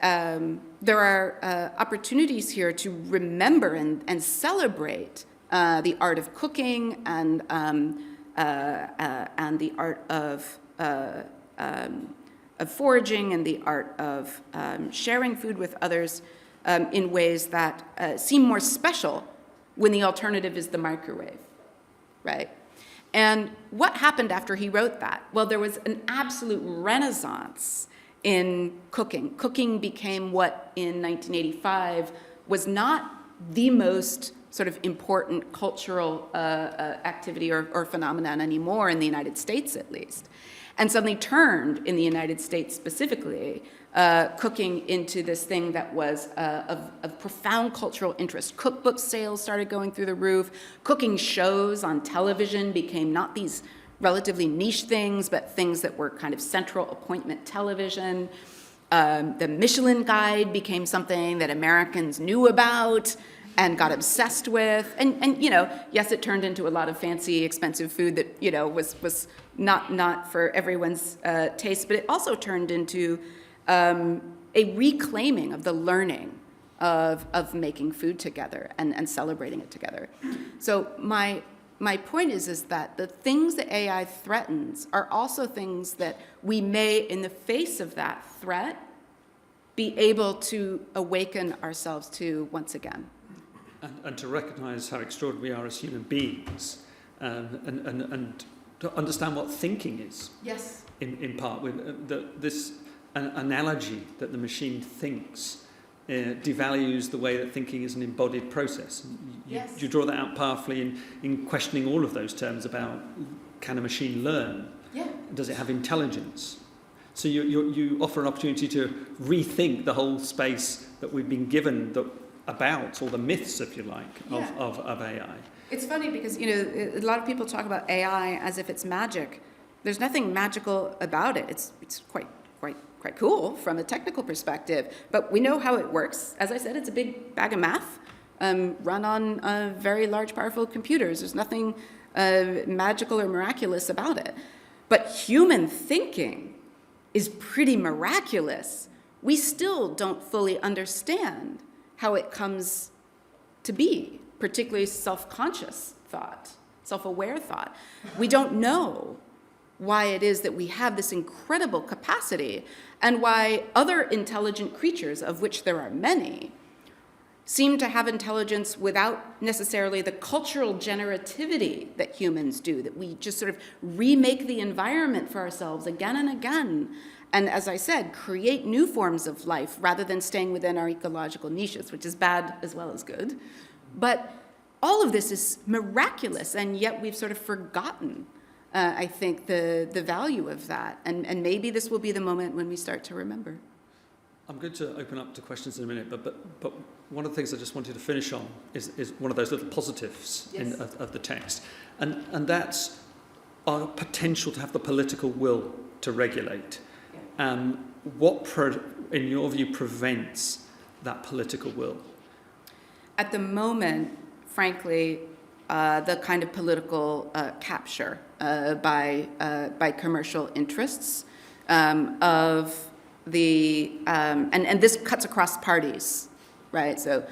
there are opportunities here to remember and celebrate the art of cooking and the art of foraging and the art of sharing food with others in ways that seem more special when the alternative is the microwave, right? And what happened after he wrote that? Well, there was an absolute renaissance in cooking. Cooking became what in 1985 was not the most sort of important cultural activity or phenomenon anymore in the United States, at least. And suddenly turned, in the United States specifically, cooking into this thing that was of profound cultural interest. Cookbook sales started going through the roof. Cooking shows on television became not these relatively niche things, but things that were kind of central appointment television. The Michelin Guide became something that Americans knew about and got obsessed with. And yes, it turned into a lot of fancy, expensive food that, was not for everyone's taste, but it also turned into a reclaiming of the learning of making food together and celebrating it together. So my point is that the things that AI threatens are also things that we may, in the face of that threat, be able to awaken ourselves to once again. And to recognize how extraordinary we are as human beings, and to understand what thinking is. Yes. In part, with this analogy that the machine thinks devalues the way that thinking is an embodied process. Yes. You draw that out powerfully in questioning all of those terms about, can a machine learn? Yeah. Does it have intelligence? So you offer an opportunity to rethink the whole space that we've been given about, or the myths, if you like, of AI. It's funny because, a lot of people talk about AI as if it's magic. There's nothing magical about it. It's quite cool from a technical perspective, but we know how it works. As I said, it's a big bag of math run on very large, powerful computers. There's nothing magical or miraculous about it. But human thinking is pretty miraculous. We still don't fully understand how it comes to be, particularly self-conscious thought, self-aware thought. We don't know why it is that we have this incredible capacity and why other intelligent creatures, of which there are many, seem to have intelligence without necessarily the cultural generativity that humans do, that we just sort of remake the environment for ourselves again and again. And as I said, create new forms of life rather than staying within our ecological niches, which is bad as well as good. But all of this is miraculous, and yet we've sort of forgotten, I think, the value of that. And maybe this will be the moment when we start to remember. I'm going to open up to questions in a minute, but one of the things I just wanted to finish on is one of those little positives of the text, and that's our potential to have the political will to regulate. What, in your view, prevents that political will? At the moment, frankly, the kind of political capture by commercial interests of the, and this cuts across parties, right? So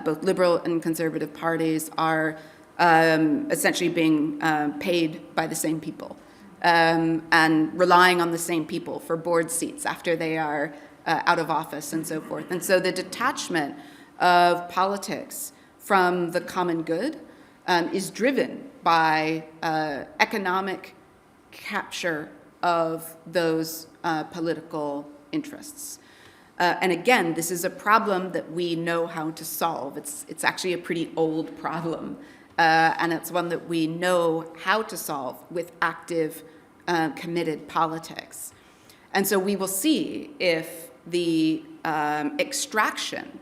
both liberal and conservative parties are essentially being paid by the same people and relying on the same people for board seats after they are out of office and so forth. And so the detachment of politics from the common good is driven by economic capture of those political interests. And again, this is a problem that we know how to solve. It's actually a pretty old problem, and it's one that we know how to solve with active, committed politics. And so we will see if the extraction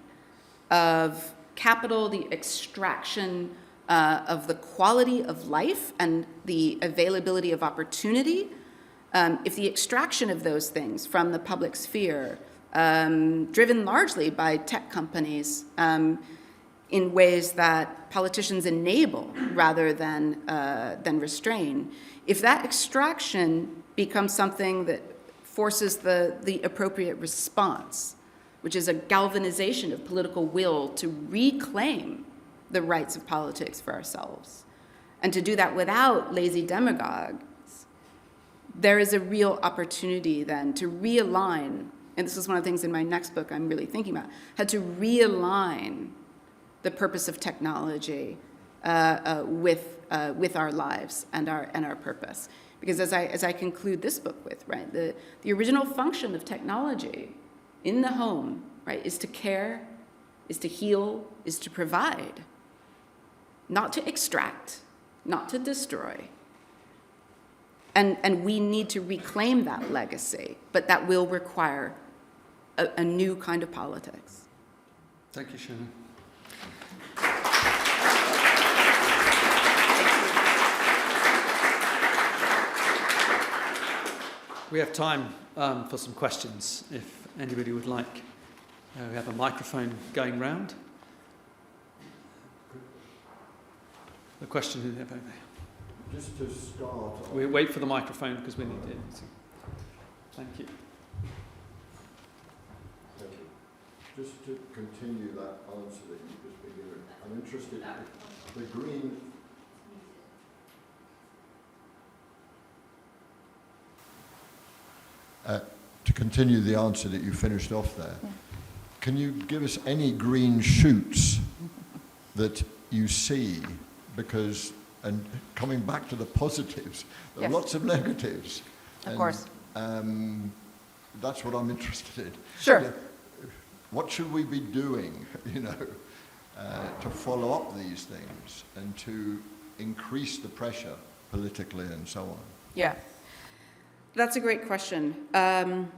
of capital, the extraction of the quality of life and the availability of opportunity, if the extraction of those things from the public sphere, driven largely by tech companies in ways that politicians enable rather than restrain, if that extraction becomes something that forces the appropriate response, which is a galvanization of political will to reclaim the rights of politics for ourselves, and to do that without lazy demagogues, there is a real opportunity then to realign, and this is one of the things in my next book I'm really thinking about, how to realign the purpose of technology with our lives and our purpose. Because as I conclude this book with, right, the original function of technology in the home, right, is to care, is to heal, is to provide, not to extract, not to destroy. And we need to reclaim that legacy, but that will require a new kind of politics. Thank you, Shannon. We have time for some questions, if anybody would like. We have a microphone going round. The question is over there. Just to start... We wait for the microphone because we need it. Thank you. Thank you. Just to continue that answer that you've just been given, I'm interested in the green... to continue the answer that you finished off there, can you give us any green shoots that you see? Because, and coming back to the positives, there are lots of negatives. Of course. That's what I'm interested in. Sure. What should we be doing, to follow up these things and to increase the pressure politically and so on? Yeah. That's a great question. And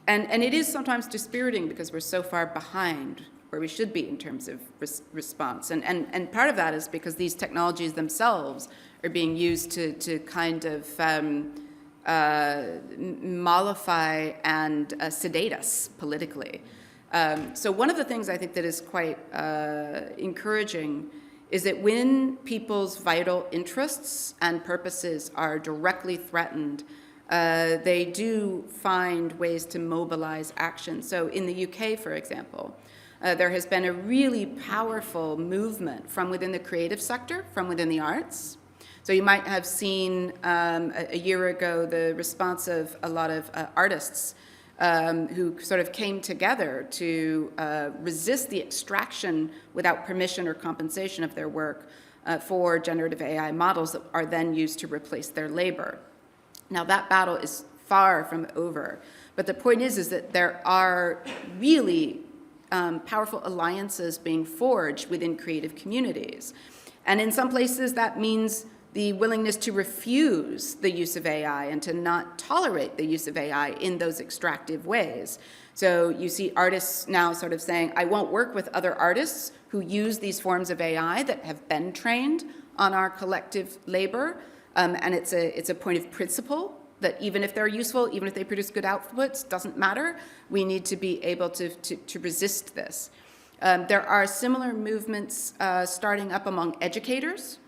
it is sometimes dispiriting because we're so far behind where we should be in terms of response. And part of that is because these technologies themselves are being used to kind of mollify and sedate us politically. So one of the things I think that is quite encouraging is that when people's vital interests and purposes are directly threatened, they do find ways to mobilize action. So in the UK, for example, there has been a really powerful movement from within the creative sector, from within the arts. So you might have seen a year ago the response of a lot of artists who sort of came together to resist the extraction without permission or compensation of their work for generative AI models that are then used to replace their labor. Now, that battle is far from over, but the point is that there are really powerful alliances being forged within creative communities. And in some places, that means the willingness to refuse the use of AI and to not tolerate the use of AI in those extractive ways. So you see artists now sort of saying, I won't work with other artists who use these forms of AI that have been trained on our collective labor. And it's a point of principle that even if they're useful, even if they produce good outputs, doesn't matter. We need to be able to resist this. There are similar movements starting up among educators.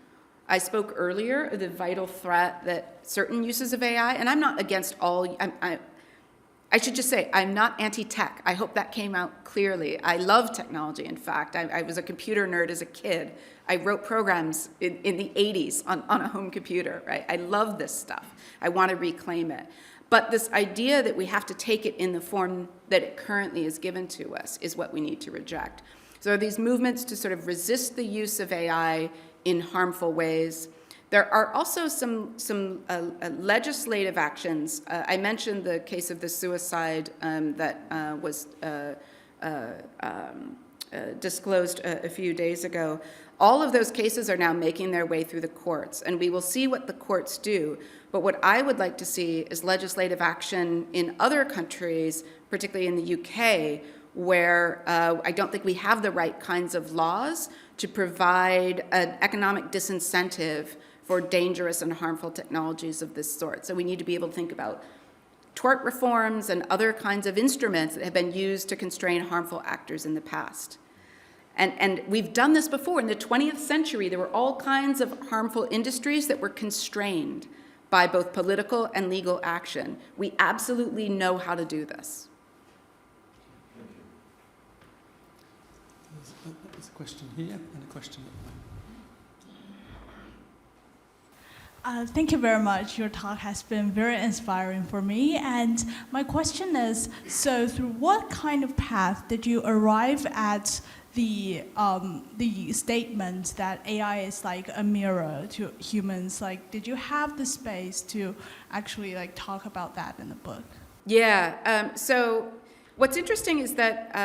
I spoke earlier of the vital threat that certain uses of AI, and I'm not against all, I should just say, I'm not anti-tech. I hope that came out clearly. I love technology, in fact. I was a computer nerd as a kid. I wrote programs in the 80s on a home computer, right? I love this stuff. I want to reclaim it. But this idea that we have to take it in the form that it currently is given to us is what we need to reject. So these movements to sort of resist the use of AI in harmful ways. There are also some legislative actions. I mentioned the case of the suicide that was disclosed a few days ago. All of those cases are now making their way through the courts, and we will see what the courts do. But what I would like to see is legislative action in other countries, particularly in the UK, where I don't think we have the right kinds of laws to provide an economic disincentive for dangerous and harmful technologies of this sort. So we need to be able to think about tort reforms and other kinds of instruments that have been used to constrain harmful actors in the past. And we've done this before. In the 20th century, there were all kinds of harmful industries that were constrained by both political and legal action. We absolutely know how to do this. There's a question here and a question at the back. Thank you very much. Your talk has been very inspiring for me. And my question is, so through what kind of path did you arrive at the statement that AI is like a mirror to humans? Like, did you have the space to actually like talk about that in the book? Yeah, so what's interesting is that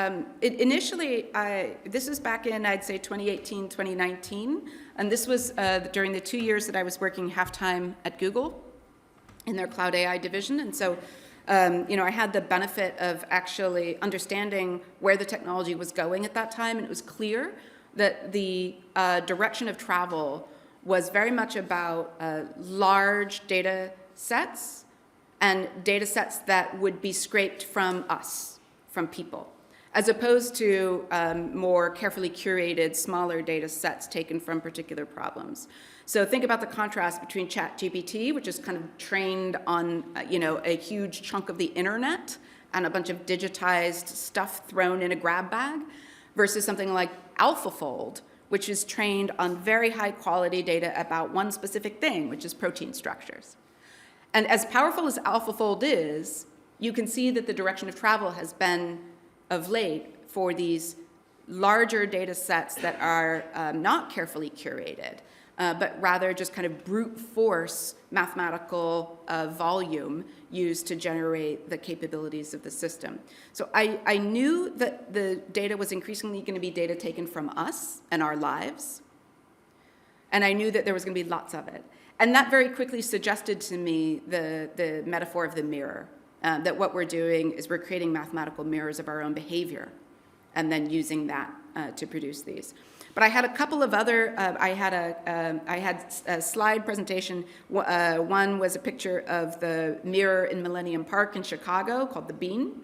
initially, this is back in, I'd say, 2018, 2019, and this was during the 2 years that I was working half-time at Google in their cloud AI division. And so, I had the benefit of actually understanding where the technology was going at that time, and it was clear that the direction of travel was very much about large data sets and data sets that would be scraped from us, from people, as opposed to more carefully curated, smaller data sets taken from particular problems. So think about the contrast between ChatGPT, which is kind of trained on a huge chunk of the internet and a bunch of digitized stuff thrown in a grab bag, versus something like AlphaFold, which is trained on very high quality data about one specific thing, which is protein structures. And as powerful as AlphaFold is, you can see that the direction of travel has been, of late, for these larger data sets that are not carefully curated, but rather just kind of brute force mathematical volume used to generate the capabilities of the system. So I knew that the data was increasingly going to be data taken from us and our lives, and I knew that there was going to be lots of it. And that very quickly suggested to me the metaphor of the mirror, that what we're doing is we're creating mathematical mirrors of our own behavior and then using that to produce these. But I had a couple of other, I had a slide presentation. One was a picture of the mirror in Millennium Park in Chicago called the Bean,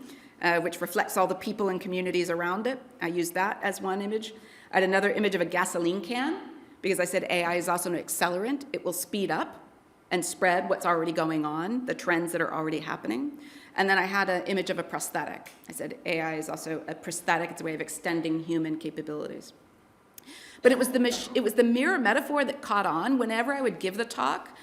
which reflects all the people and communities around it. I used that as one image. I had another image of a gasoline can, because I said AI is also an accelerant. It will speed up and spread what's already going on, the trends that are already happening. And then I had an image of a prosthetic. I said AI is also a prosthetic. It's a way of extending human capabilities. But it was the mirror metaphor that caught on. Whenever I would give the talk,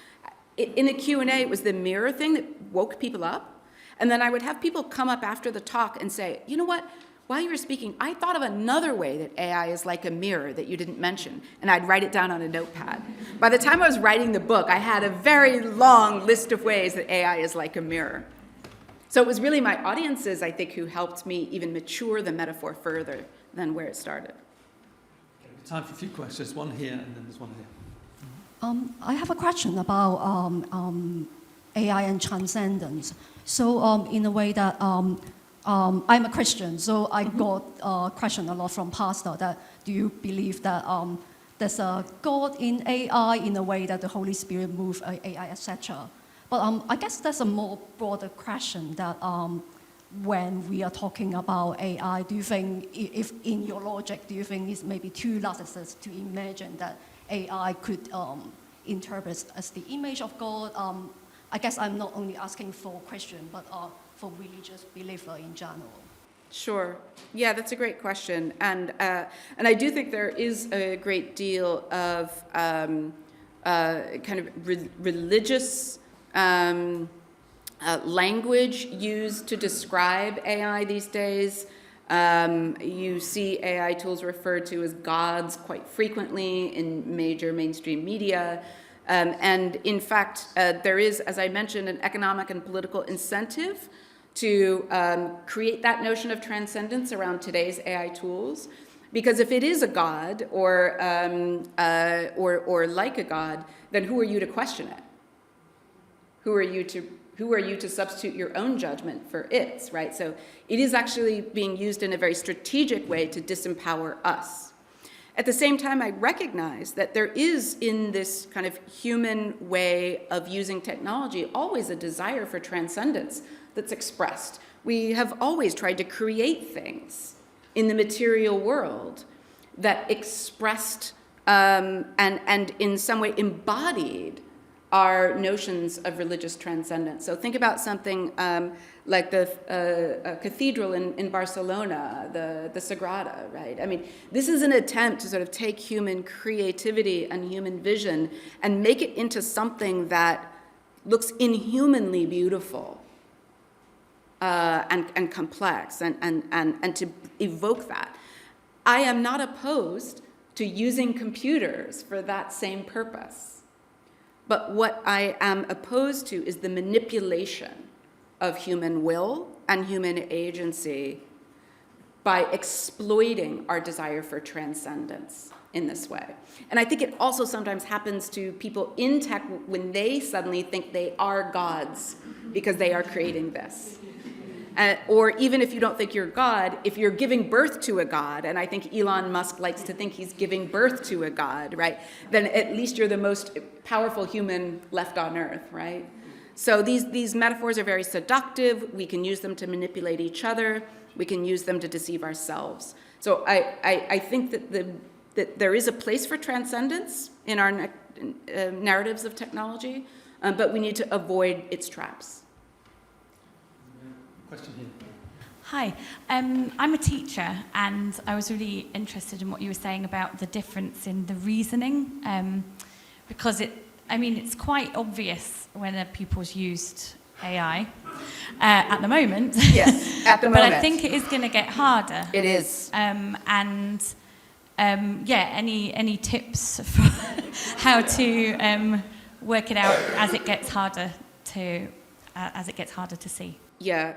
in a Q&A, it was the mirror thing that woke people up. And then I would have people come up after the talk and say, you know what, while you were speaking, I thought of another way that AI is like a mirror that you didn't mention. And I'd write it down on a notepad. By the time I was writing the book, I had a very long list of ways that AI is like a mirror. So it was really my audiences, I think, who helped me even mature the metaphor further than where it started. Okay, time for a few questions. One here, and then there's one here. I have a question about AI and transcendence. So in a way that I'm a Christian, so I got a question a lot from pastor that do you believe that there's a God in AI in a way that the Holy Spirit moves AI, etc. But I guess that's a more broader question that when we are talking about AI, do you think, if in your logic, do you think it's maybe too narcissistic to imagine that AI could interpret as the image of God? I guess I'm not only asking for Christian, but for religious believer in general. Sure. Yeah, that's a great question. And I do think there is a great deal of kind of religious language used to describe AI these days. You see AI tools referred to as gods quite frequently in major mainstream media. And in fact, there is, as I mentioned, an economic and political incentive to create that notion of transcendence around today's AI tools. Because if it is a god or like a god, then who are you to question it? Who are you to substitute your own judgment for its, right? So it is actually being used in a very strategic way to disempower us. At the same time, I recognize that there is, in this kind of human way of using technology, always a desire for transcendence that's expressed. We have always tried to create things in the material world that expressed and in some way embodied our notions of religious transcendence. So think about something like the cathedral in Barcelona, the Sagrada, right? I mean, this is an attempt to sort of take human creativity and human vision and make it into something that looks inhumanly beautiful and complex and to evoke that. I am not opposed to using computers for that same purpose. But what I am opposed to is the manipulation of human will and human agency by exploiting our desire for transcendence in this way. And I think it also sometimes happens to people in tech when they suddenly think they are gods because they are creating this. Or even if you don't think you're God, if you're giving birth to a God, and I think Elon Musk likes to think he's giving birth to a God, right? Then at least you're the most powerful human left on earth, right? So these metaphors are very seductive. We can use them to manipulate each other. We can use them to deceive ourselves. So I think that there is a place for transcendence in our narratives of technology, but we need to avoid its traps. Question here. Hi, I'm a teacher, and I was really interested in what you were saying about the difference in the reasoning, because it's quite obvious when a pupil's used AI at the moment. Yes, at the moment. But I think it is going to get harder. It is. Any tips for how to work it out as it gets harder to see? Yeah,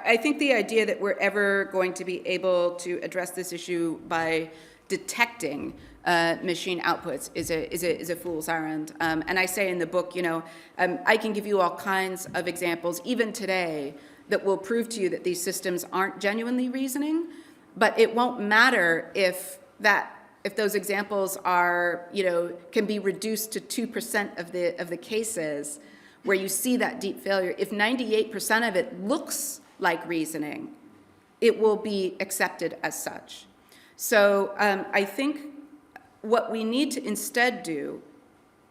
I think the idea that we're ever going to be able to address this issue by detecting machine outputs is a fool's errand. And I say in the book, I can give you all kinds of examples, even today, that will prove to you that these systems aren't genuinely reasoning. But it won't matter if those examples are, can be reduced to 2% of the cases where you see that deep failure. If 98% of it looks like reasoning, it will be accepted as such. So I think what we need to instead do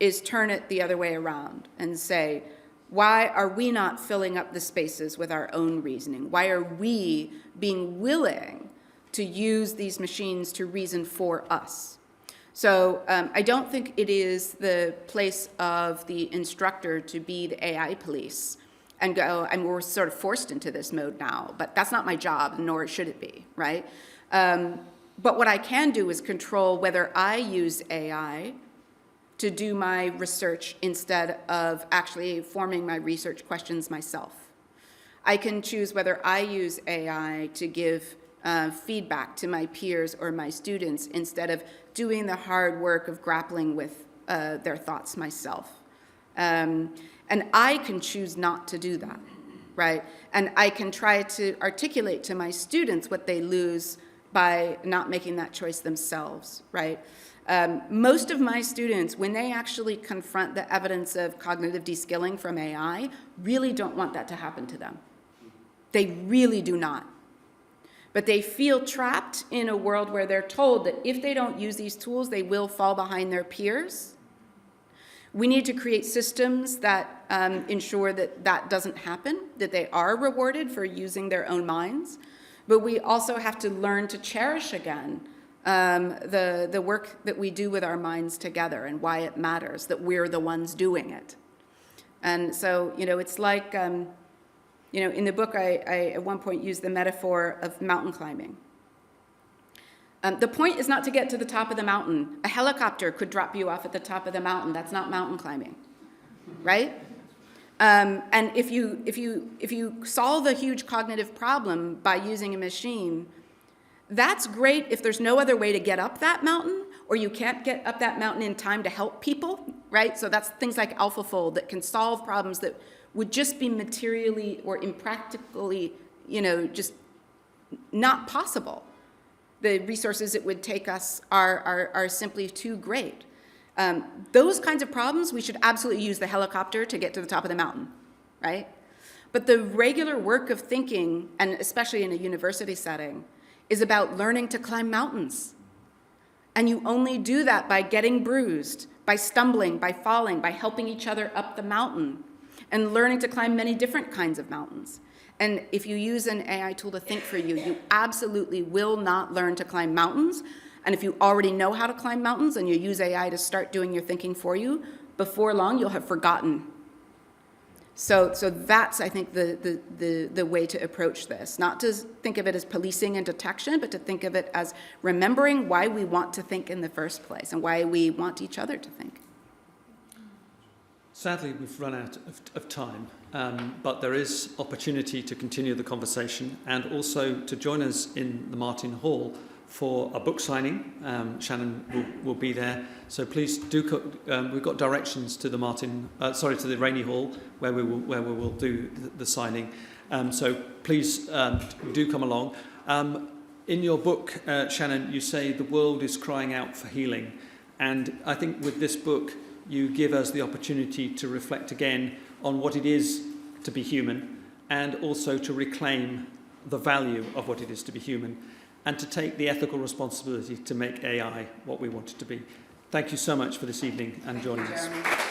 is turn it the other way around and say, why are we not filling up the spaces with our own reasoning? Why are we being willing to use these machines to reason for us? So I don't think it is the place of the instructor to be the AI police and go, and we're sort of forced into this mode now, but that's not my job, nor should it be, right? But what I can do is control whether I use AI to do my research instead of actually forming my research questions myself. I can choose whether I use AI to give feedback to my peers or my students instead of doing the hard work of grappling with their thoughts myself. And I can choose not to do that, right? And I can try to articulate to my students what they lose by not making that choice themselves, right? Most of my students, when they actually confront the evidence of cognitive de-skilling from AI, really don't want that to happen to them. They really do not. But they feel trapped in a world where they're told that if they don't use these tools, they will fall behind their peers. We need to create systems that ensure that that doesn't happen, that they are rewarded for using their own minds. But we also have to learn to cherish again the work that we do with our minds together and why it matters, that we're the ones doing it. And so, it's like, in the book, I at one point used the metaphor of mountain climbing. The point is not to get to the top of the mountain. A helicopter could drop you off at the top of the mountain. That's not mountain climbing, right? And if you solve a huge cognitive problem by using a machine, that's great if there's no other way to get up that mountain, or you can't get up that mountain in time to help people, right? So that's things like AlphaFold that can solve problems that would just be materially or impractically, just not possible. The resources it would take us are simply too great. Those kinds of problems, we should absolutely use the helicopter to get to the top of the mountain, right? But the regular work of thinking, and especially in a university setting, is about learning to climb mountains. And you only do that by getting bruised, by stumbling, by falling, by helping each other up the mountain, and learning to climb many different kinds of mountains. And if you use an AI tool to think for you, you absolutely will not learn to climb mountains. And if you already know how to climb mountains and you use AI to start doing your thinking for you, before long you'll have forgotten. So that's, I think, the way to approach this. Not to think of it as policing and detection, but to think of it as remembering why we want to think in the first place and why we want each other to think. Sadly, we've run out of time, but there is opportunity to continue the conversation and also to join us in the Martin Hall for a book signing. Shannon will be there, so please do. We've got directions to the to the Rainey Hall where we will do the signing. So please do come along. In your book, Shannon, you say the world is crying out for healing, and I think with this book, you give us the opportunity to reflect again on what it is to be human and also to reclaim the value of what it is to be human and to take the ethical responsibility to make AI what we want it to be. Thank you so much for this evening and joining us.